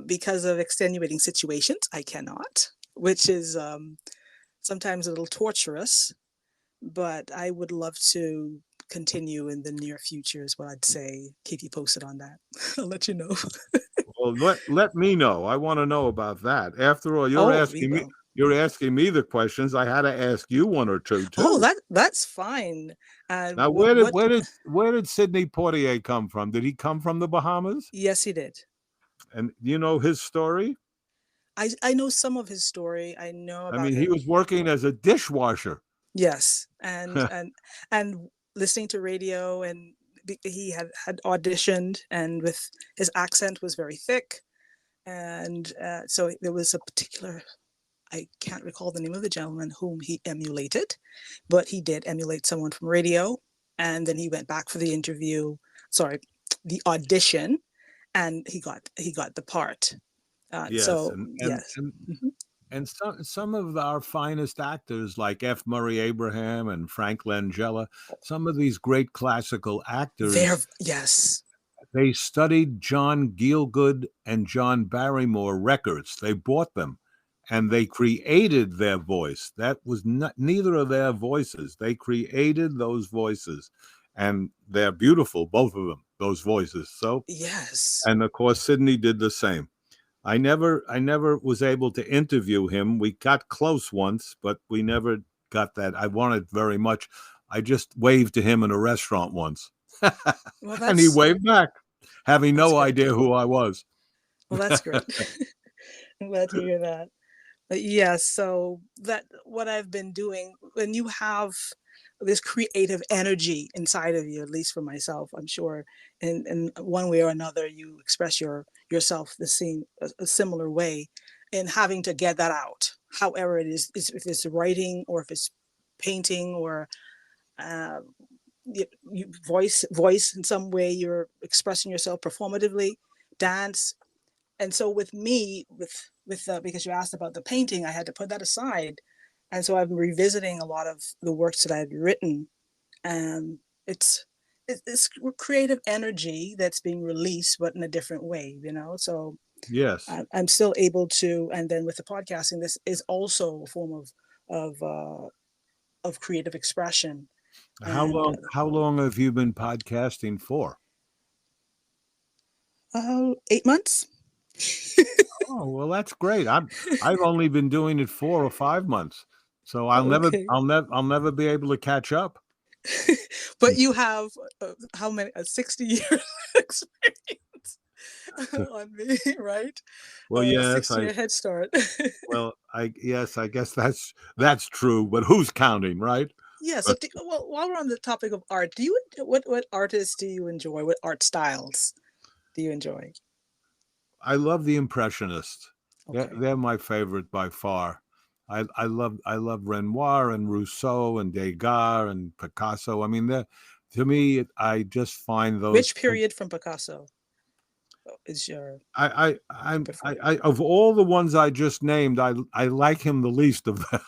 because of extenuating situations, I cannot, which is sometimes a little torturous, but I would love to continue in the near future, is what I'd say. Keep you posted on that. I'll let you know. Well, let me know. I want to know about that. After all, you're Oh, we asking me will. you're asking me the questions. I had to ask you one or two Oh, too. that's fine. Now, where did Sidney Poitier come from? Did he come from the Bahamas? Yes, he did. And you know his story? I know some of his story. I know I about mean, he him. was working as a dishwasher. Yes, and listening to radio, and he had auditioned, and with his accent was very thick, and so there was a particular. I can't recall the name of the gentleman whom he emulated, but he did emulate someone from radio, and then he went back for the interview. Sorry, the audition, and he got the part. Yes, So and and yes. and Mhm. and some of our finest actors, like F. Murray Abraham and Frank Langella, some of these great classical There, actors, yes, they studied John Gielgud and John Barrymore records. They bought them, and they created their voice. That was not neither of their voices. They created those voices, and they're beautiful, both of them. Those voices. So, yes. and of course, Sidney did the same. I never was able to interview him. We got close once, but we never got that. I wanted very much. I just waved to him in a restaurant once, Well, and he that's waved back, having that's no great. idea who I was. Well, that's great. I'm glad to hear that. But yeah, so that what I've been doing when you have this creative energy inside of you, at least for myself, I'm sure in one way or another you express yourself the same a similar way, in having to get that out. However it is if it's writing or if it's painting or uh, voice in some way you're expressing yourself performatively, dance. And so with me, with because you asked about the painting, I had to put that aside, and so I've been revisiting a lot of the works that I'd written, and it's it's creative energy that's being released, but in a different way, So Yes. I'm still able to, and then with the podcasting, this is also a form of uh, of creative expression, How and long? How long have you been podcasting for? 8 months. Oh, well, that's great. I've only been doing it 4 or 5 months, so Okay. I'll never be able to catch up. But you have how many 60 years experience on me, right? Well, A yes, 6 year head start. I guess that's true, but who's counting, right? Yeah, so But well, while we're on the topic of art, what artists do you enjoy? What art styles do you enjoy? I love the Impressionists. Okay. They're my favorite by far. I love Renoir and Rousseau and Degas and Picasso. I mean, to me, I just find those. Which period from Picasso is your preferred? Of all the ones I just named, I like him the least of them.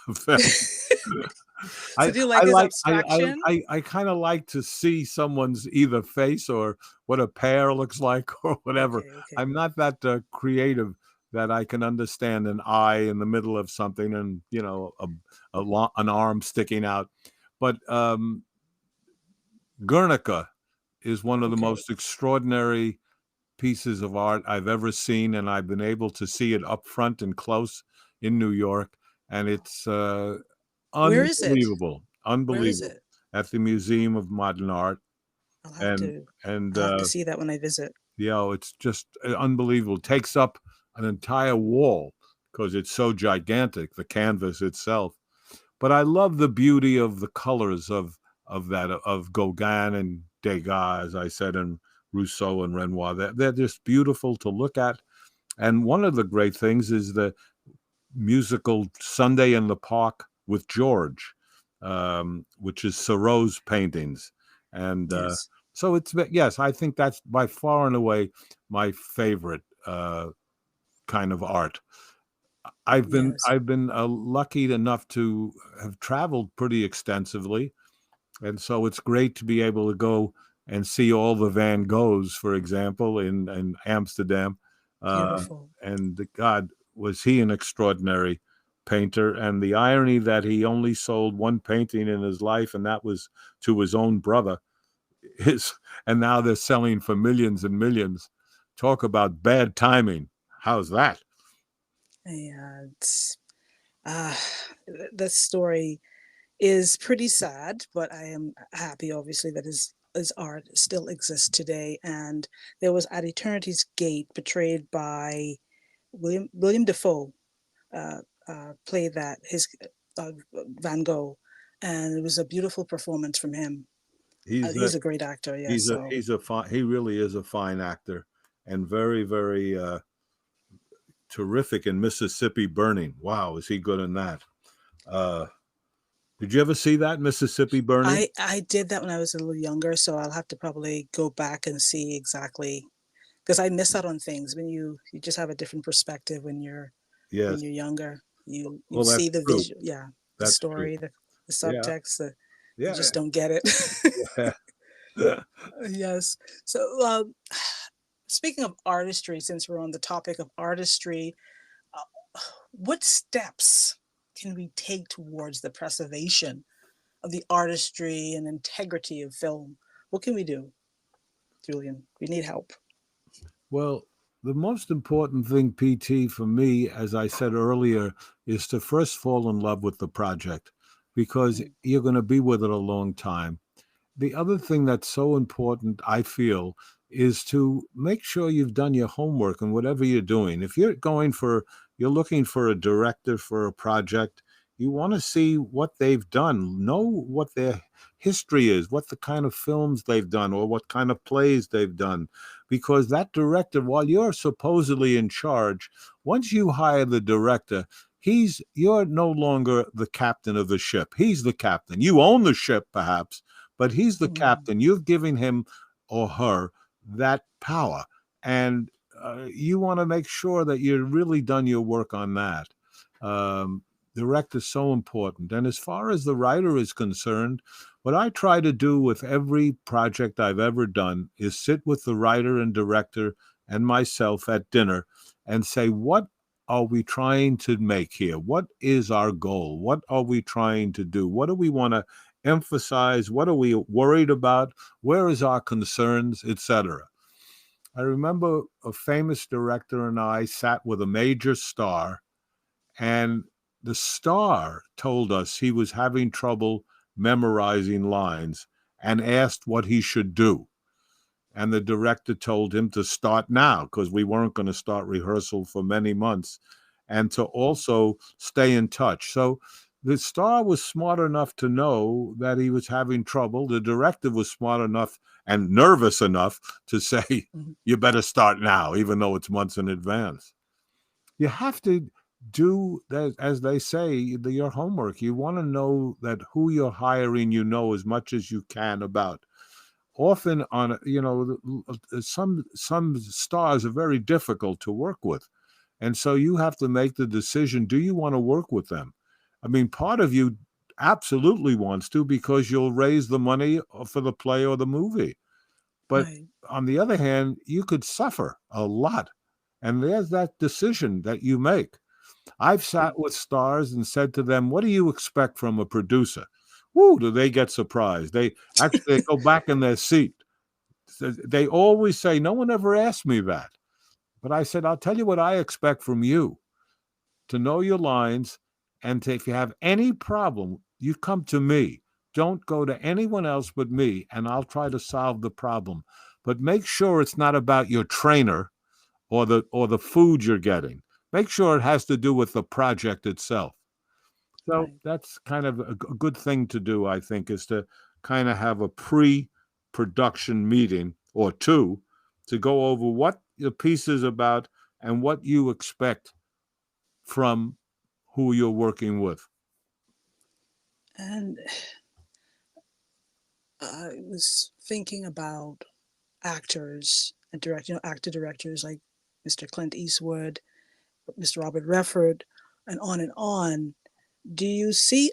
So do you like his abstraction? I kind of like to see someone's either face or what a pear looks like or whatever. Okay, okay. I'm not that creative that I can understand an eye in the middle of something and an arm sticking out. But Guernica is one of the Okay. most extraordinary pieces of art I've ever seen, and I've been able to see it up front and close in New York, and it's Where is it? unbelievable, Where is unbelievable. it? At the Museum of Modern Art, I'll have and to and I'll have to see that when I visit. it's just unbelievable. It takes up an entire wall because it's so gigantic, the canvas itself. But I love the beauty of the colors of that of Gauguin and Degas, as I said, and Rousseau and Renoir. They're just beautiful to look at. And one of the great things is the musical Sunday in the Park with George, which is Thoreau's paintings. And Yes. so yes, I think that's by far and away my favorite kind of art. I've been Yes. lucky enough to have traveled pretty extensively, and so it's great to be able to go and see all the Van Goghs, for example, in Amsterdam. Beautiful. And God, was he an extraordinary painter? And the irony that he only sold one painting in his life, and that was to his own brother, and now they're selling for millions and millions. Talk about bad timing. How's that? Yeah, uh, the story is pretty sad, but I am happy, obviously, that his art still exists today. And there was At Eternity's Gate, portrayed by William Defoe, played that his Van Gogh, and it was a beautiful performance from him. He's a great actor, yeah. So He really is a fine actor, and very, very terrific in Mississippi Burning. Wow, is he good in that? Did you ever see that, Mississippi Burning? I did that when I was a little younger, so I'll have to probably go back and see exactly, because I miss out on things when you just have a different perspective when you're Yes. younger. You Well, that's see the true. visual, yeah, the That's true. story, the Yeah. subtext, you Yeah. just don't get it. Yeah. Yes. So speaking of artistry, since we're on the topic of artistry, what steps can we take towards the preservation of the artistry and integrity of film? What can we do, Julian? We need help. Well, the most important thing, PT, for me, as I said earlier, is to first fall in love with the project because Mm. you're going to be with it a long time. The other thing that's so important, I feel, is to make sure you've done your homework and whatever you're doing. If you're looking for a director for a project, you want to see what they've done, know what their history is, what the kind of films they've done, or what kind of plays they've done. Because that director, while you're supposedly in charge, once you hire the director, you're no longer the captain of the ship. He's the captain. You own the ship, perhaps, but he's the captain. You've given him or her that power, and you want to make sure that you've really done your work on that. Director is so important. And as far as the writer is concerned, what I try to do with every project I've ever done is sit with the writer and director and myself at dinner and say, what are we trying to make here? What is our goal? What are we trying to do? What do we want to emphasize? What are we worried about? Where is our concerns, etc.? I remember a famous director and I sat with a major star, and the star told us he was having trouble memorizing lines and asked what he should do. And the director told him to start now because we weren't going to start rehearsal for many months, and to also stay in touch. So the star was smart enough to know that he was having trouble. The director was smart enough and nervous enough to say, you better start now, even though it's months in advance. You have to do that, as they say, your homework. You want to know that who you're hiring, you know, as much as you can about. Often on, some stars are very difficult to work with. And so you have to make the decision, do you want to work with them? I mean, part of you absolutely wants to, because you'll raise the money for the play or the movie. But Right. on the other hand, you could suffer a lot. And there's that decision that you make. I've sat with stars and said to them, what do you expect from a producer? Woo, do they get surprised? They actually go back in their seat. They always say, no one ever asked me that. But I said, I'll tell you what I expect from you. To know your lines, and if you have any problem, you come to me. Don't go to anyone else but me, and I'll try to solve the problem. But make sure it's not about your trainer or the food you're getting. Make sure it has to do with the project itself. So Right. that's kind of a good thing to do, I think, is to kind of have a pre-production meeting or two to go over what the piece is about and what you expect from who you're working with. And I was thinking about actors and actor directors like Mr. Clint Eastwood, Mr. Robert Redford, and on and on. Do you see,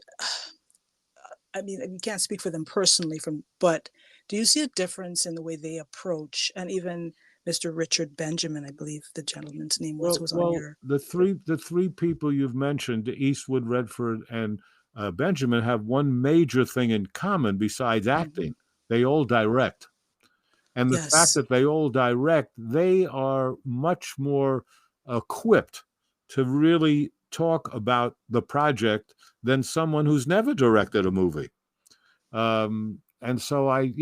I mean, you can't speak for them personally, but do you see a difference in the way they approach, and even Mr. Richard Benjamin, I believe the gentleman's name was on Well, your. the three people you've mentioned, Eastwood, Redford, and Benjamin, have one major thing in common besides acting. They all direct. And the fact Yes. that they all direct, they are much more equipped to really talk about the project than someone who's never directed a movie. And so I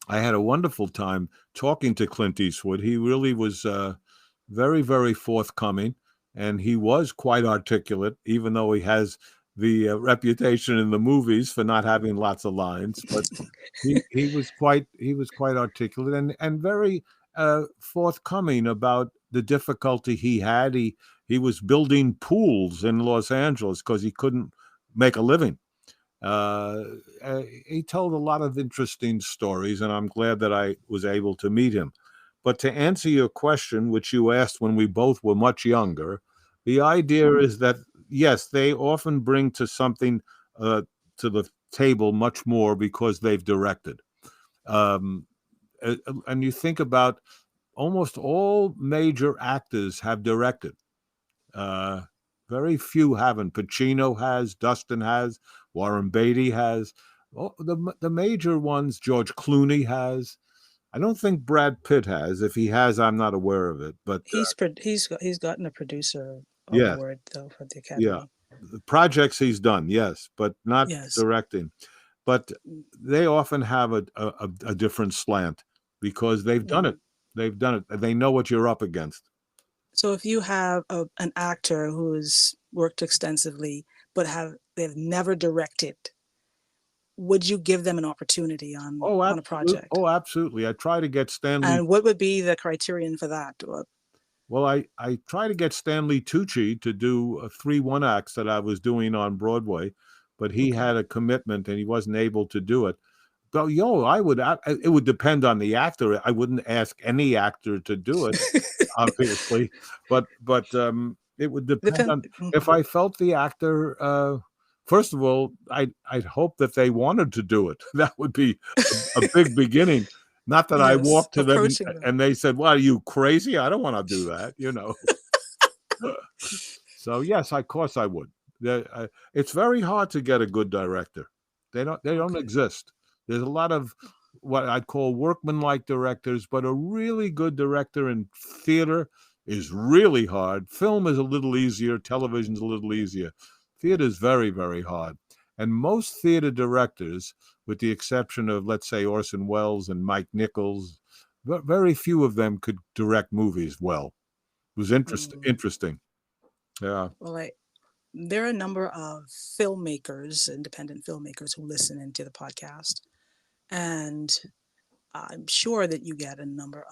had a wonderful time talking to Clint Eastwood. He really was very, very forthcoming, and he was quite articulate, even though he has the reputation in the movies for not having lots of lines. But he was quite articulate and very forthcoming about the difficulty he had. He was building pools in Los Angeles because he couldn't make a living. He told a lot of interesting stories, and I'm glad that I was able to meet him. But to answer your question, which you asked when we both were much younger, the idea is that, yes, they often bring to something to the table much more because they've directed. And you think about almost all major actors have directed. Very few haven't. Pacino has, Dustin has, Warren Beatty has. Oh, the major ones, George Clooney has. I don't think Brad Pitt has. If he has, I'm not aware of it. But He's gotten a producer yeah, award though for the yeah, Academy. the projects he's done, yes, but not Yes. directing. But they often have a different slant because they've done it. They've done it. They know what you're up against. So if you have an actor who's worked extensively but they've never directed, would you give them an opportunity on Oh, a absolutely. project? Oh, absolutely. I try to get Stanley. And what would be the criterion for that? Well, I try to get Stanley Tucci to do 3 one-acts that I was doing on Broadway, but he Okay. had a commitment and he wasn't able to do it. But it would depend on the actor. I wouldn't ask any actor to do it, obviously, but it would depend Depend. on if I felt the actor. First of all, I'd hope that they wanted to do it. That would be a big beginning. Not that I Yes, walked to them approaching them. and they said, "Well, are you crazy? I don't want to do that," So yes, of course I would. It's very hard to get a good director. They don't Okay. exist. There's a lot of what I'd call workmanlike directors, but a really good director in theater is really hard. Film is a little easier. Television's a little easier. Theater is very, very hard. And most theater directors, with the exception of, let's say, Orson Welles and Mike Nichols, very few of them could direct movies well. It was interesting. Mm. Interesting. Yeah. Well, there are a number of filmmakers, independent filmmakers, who listen into the podcast, and I'm sure that you get a number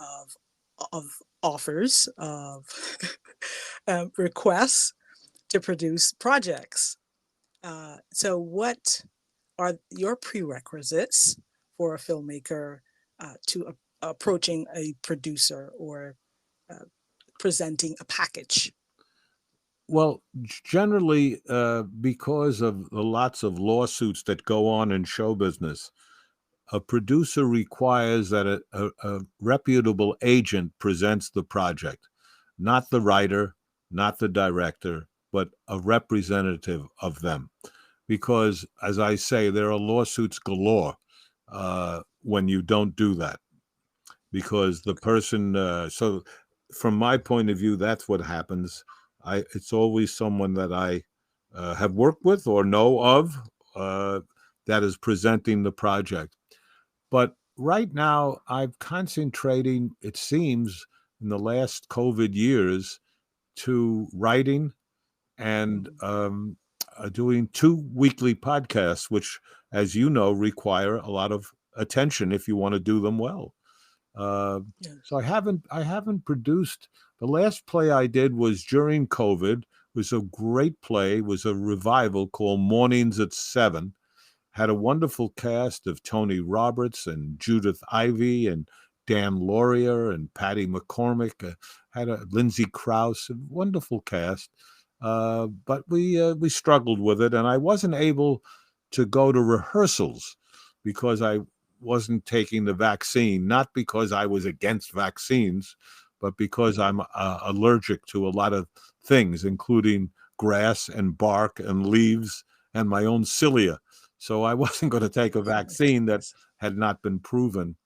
of offers of requests to produce projects. So, what are your prerequisites for a filmmaker to approaching a producer or uh, presenting a package? Well, generally, because of the lots of lawsuits that go on in show business, a producer requires that a reputable agent presents the project, not the writer, not the director, but a representative of them. Because, as I say, there are lawsuits galore when you don't do that. Because the person, so from my point of view, that's what happens. It's always someone that I have worked with or know of that is presenting the project. But right now, I'm concentrating, it seems, in the last COVID years to writing and Mhm. doing 2 weekly podcasts, which, as you know, require a lot of attention if you want to do them well. Uh, so Yes. I haven't produced. The last play I did was during COVID. It was a great play. It was a revival called Mornings at 7. Had a wonderful cast of Tony Roberts and Judith Ivey and Dan Laurier and Patty McCormick. Had a Lindsay Krause, a wonderful cast. But we struggled with it, and I wasn't able to go to rehearsals because I wasn't taking the vaccine. Not because I was against vaccines, but because I'm allergic to a lot of things, including grass and bark and leaves and my own cilia. So I wasn't going to take a Oh my vaccine that goodness. had not been proven.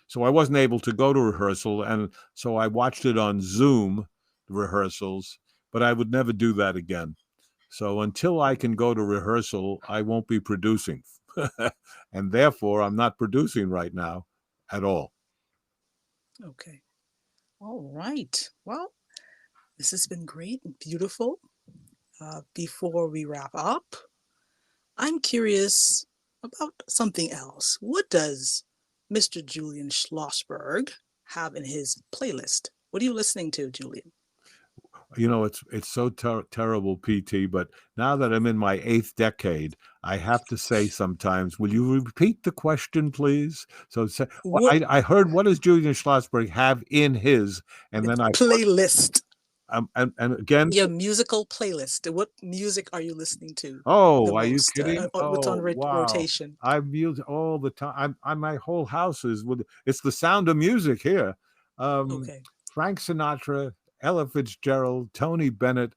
So I wasn't able to go to rehearsal. And so I watched it on Zoom, rehearsals, but I would never do that again. So until I can go to rehearsal, I won't be producing. And therefore, I'm not producing right now at all. Okay. All right. Well, this has been great and beautiful. Before we wrap up, I'm curious about something else. What does Mr. Julian Schlossberg have in his playlist? What are you listening to, Julian? It's so terrible, PT. But now that I'm in my 8th decade, I have to say sometimes, will you repeat the question, please? So say, well, What I heard, what does Julian Schlossberg have in his, and then I put playlist? and again, Your musical playlist. What music are you listening to the oh, are you most? kidding? What's on Oh, wow. rotation? I've used all the time. I'm my whole house is with it's the sound of music here. Um, Okay. Frank Sinatra, Ella Fitzgerald, Tony Bennett,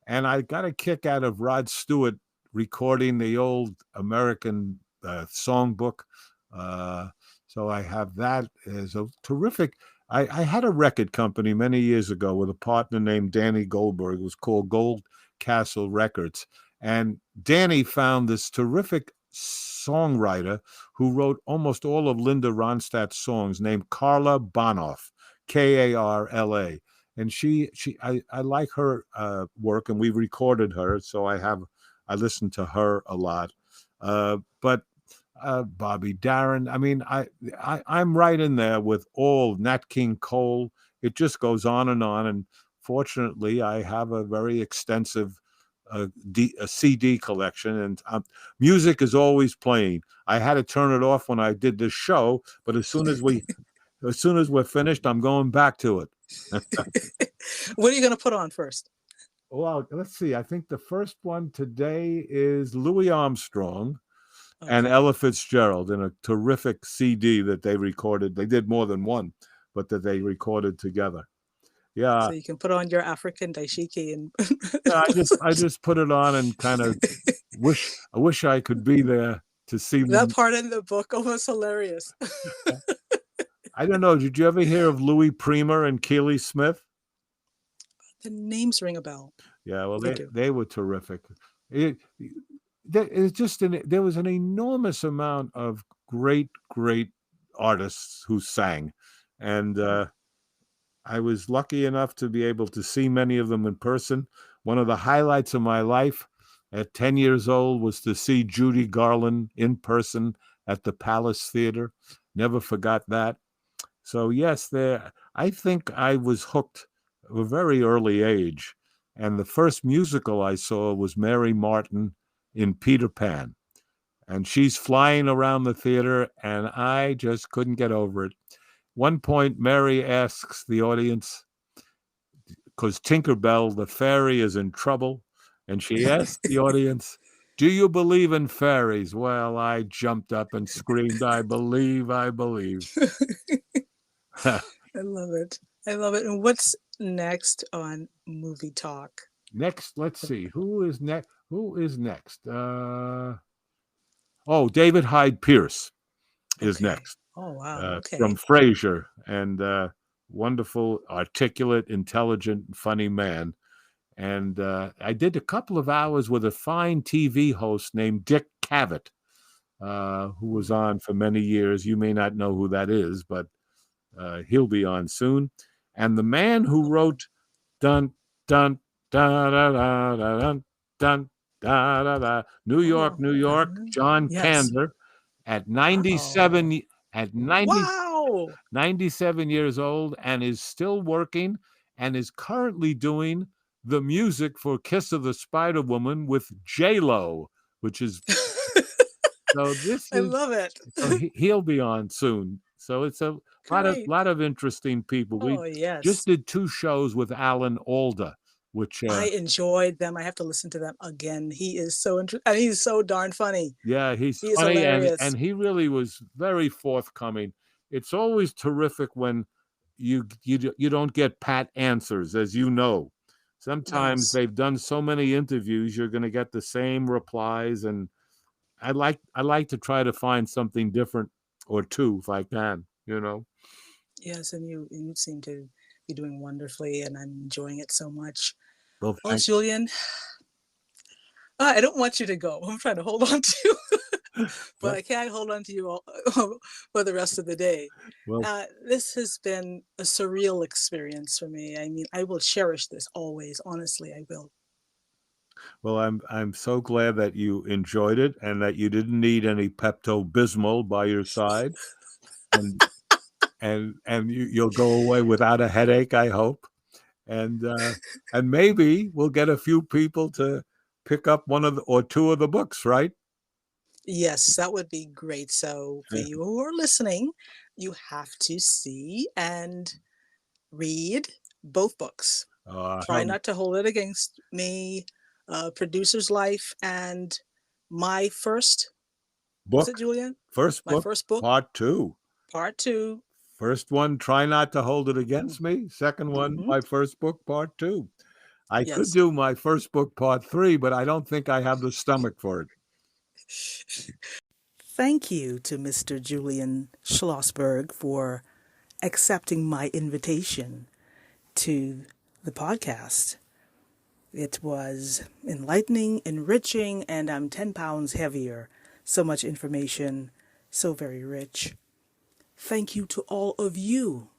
and I got a kick out of Rod Stewart recording the old American songbook. Uh, so I have that as a terrific. I had a record company many years ago with a partner named Danny Goldberg. It was called Gold Castle Records. And Danny found this terrific songwriter who wrote almost all of Linda Ronstadt's songs named Carla Bonoff, Karla. And I like her work, and we recorded her, so I listen to her a lot. But Bobby Darin, I mean, I'm right in there with all Nat King Cole. It just goes on, and fortunately, I have a very extensive a CD collection, and music is always playing. I had to turn it off when I did this show, but as soon as we're finished, I'm going back to it. What are you going to put on first? Well, let's see. I think the first one today is Louis Armstrong and Okay. Ella Fitzgerald in a terrific CD that they recorded. They did more than one, but that they recorded together. Yeah, So you can put on your African daishiki and yeah. I just put it on and kind of I wish I could be there to see that them. part in the book almost hilarious. I don't know. Did you ever hear of Louis Prima and Keely Smith? The names ring a bell. Yeah, well, They they do. they were terrific. It, it's just there was an enormous amount of great artists who sang, and I was lucky enough to be able to see many of them in person. One of the highlights of my life at 10 years old was to see Judy Garland in person at the Palace Theater. Never forgot that. So yes, I think I was hooked at a very early age. And the first musical I saw was Mary Martin in Peter Pan. And she's flying around the theater, and I just couldn't get over it. One point, Mary asks the audience, because Tinkerbell, the fairy, is in trouble, and she asks the audience, "Do you believe in fairies?" Well, I jumped up and screamed, "I believe, I believe." I love it. I love it. And what's next on Movie Talk? Next, let's see. Who is next? Who is next? David Hyde Pierce is Okay. next. Oh, wow. From Okay. Frasier, and wonderful, articulate, intelligent, funny man. And I did a couple of hours with a fine TV host named Dick Cavett, who was on for many years. You may not know who that is, but he'll be on soon. And the man who wrote Dun, Dun, Da, Da, Da, Da, Dun, Dun, Da, Da, Da, New York, Oh, New I York, don't know. John Yes. Kander, at Oh, 97, at 90, wow. 97 years old, and is still working, and is currently doing the music for Kiss of the Spider Woman with J-Lo, which is, so this I is, love it. so he'll be on soon. So it's a Great. lot of interesting people. We Oh, just yes. did 2 shows with Alan Alda, which I enjoyed them. I have to listen to them again. He is so interesting. And he's so darn funny. yeah, he's He is funny, hilarious. and he really was very forthcoming. It's always terrific when you don't get pat answers, as you know. Sometimes Yes. they've done so many interviews, you're going to get the same replies, and I like to try to find something different or two if I can, you know. Yes, and you seem to be doing wonderfully, and I'm enjoying it so much. Well, Oh, thank Julian, I don't want you to go. I'm trying to hold on to you, but well, I can't hold on to you all for the rest of the day. well, This has been a surreal experience for me. I mean, I will cherish this always. Honestly, I will. well, I'm so glad that you enjoyed it and that you didn't need any Pepto Bismol by your side, and you'll go away without a headache, I hope. And maybe we'll get a few people to pick up one of or two of the books, right? Yes, that would be great. So, for you who are listening, you have to see and read both books. Try How not to hold it against me. Producer's Life and my first, was it book? Julian? First My book, first book, part two. part two. First one, try not to hold it against me. Second one, Mm-hmm. my first book, part two. I could Yes. do my first book, part three, but I don't think I have the stomach for it. Thank you to Mr. Julian Schlossberg for accepting my invitation to the podcast. It was enlightening, enriching, and I'm 10 pounds heavier. So much information, so very rich. Thank you to all of you,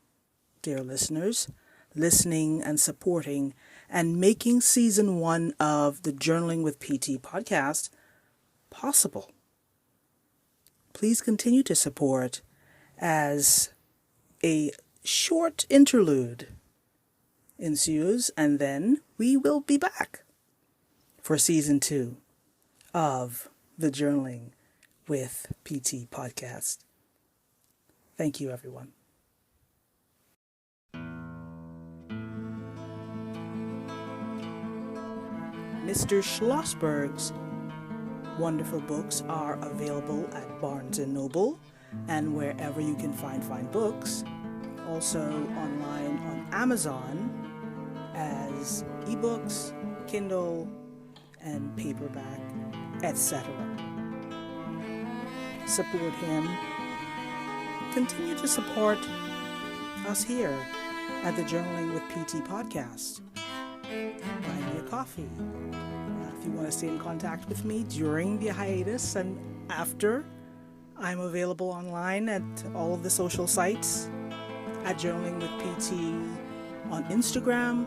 dear listeners, listening and supporting and making season 1 of the Journaling with PT podcast possible. Please continue to support as a short interlude ensues, and then we will be back for season 2 of the Journaling with PT podcast. Thank you, everyone. Mr. Schlossberg's wonderful books are available at Barnes & Noble and wherever you can find fine books. Also online on Amazon as ebooks, Kindle, and paperback, etc. Support him. Continue to support us here at the Journaling with PT podcast. Buy me a coffee. If you want to stay in contact with me during the hiatus and after, I'm available online at all of the social sites at Journaling with PT on Instagram,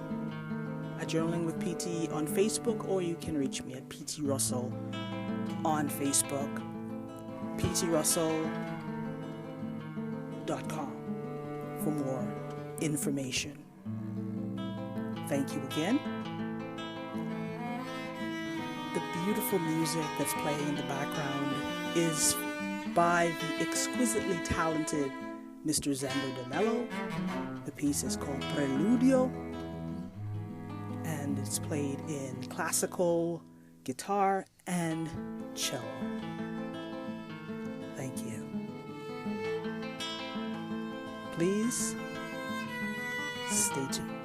at Journaling with PT on Facebook, or you can reach me at PT Russell on Facebook, ptrussell.com for more information. Thank you again. The beautiful music that's playing in the background is by the exquisitely talented Mr. Zander de Mello. The piece is called Preludio, and it's played in classical, guitar, and cello. Thank you. Please stay tuned.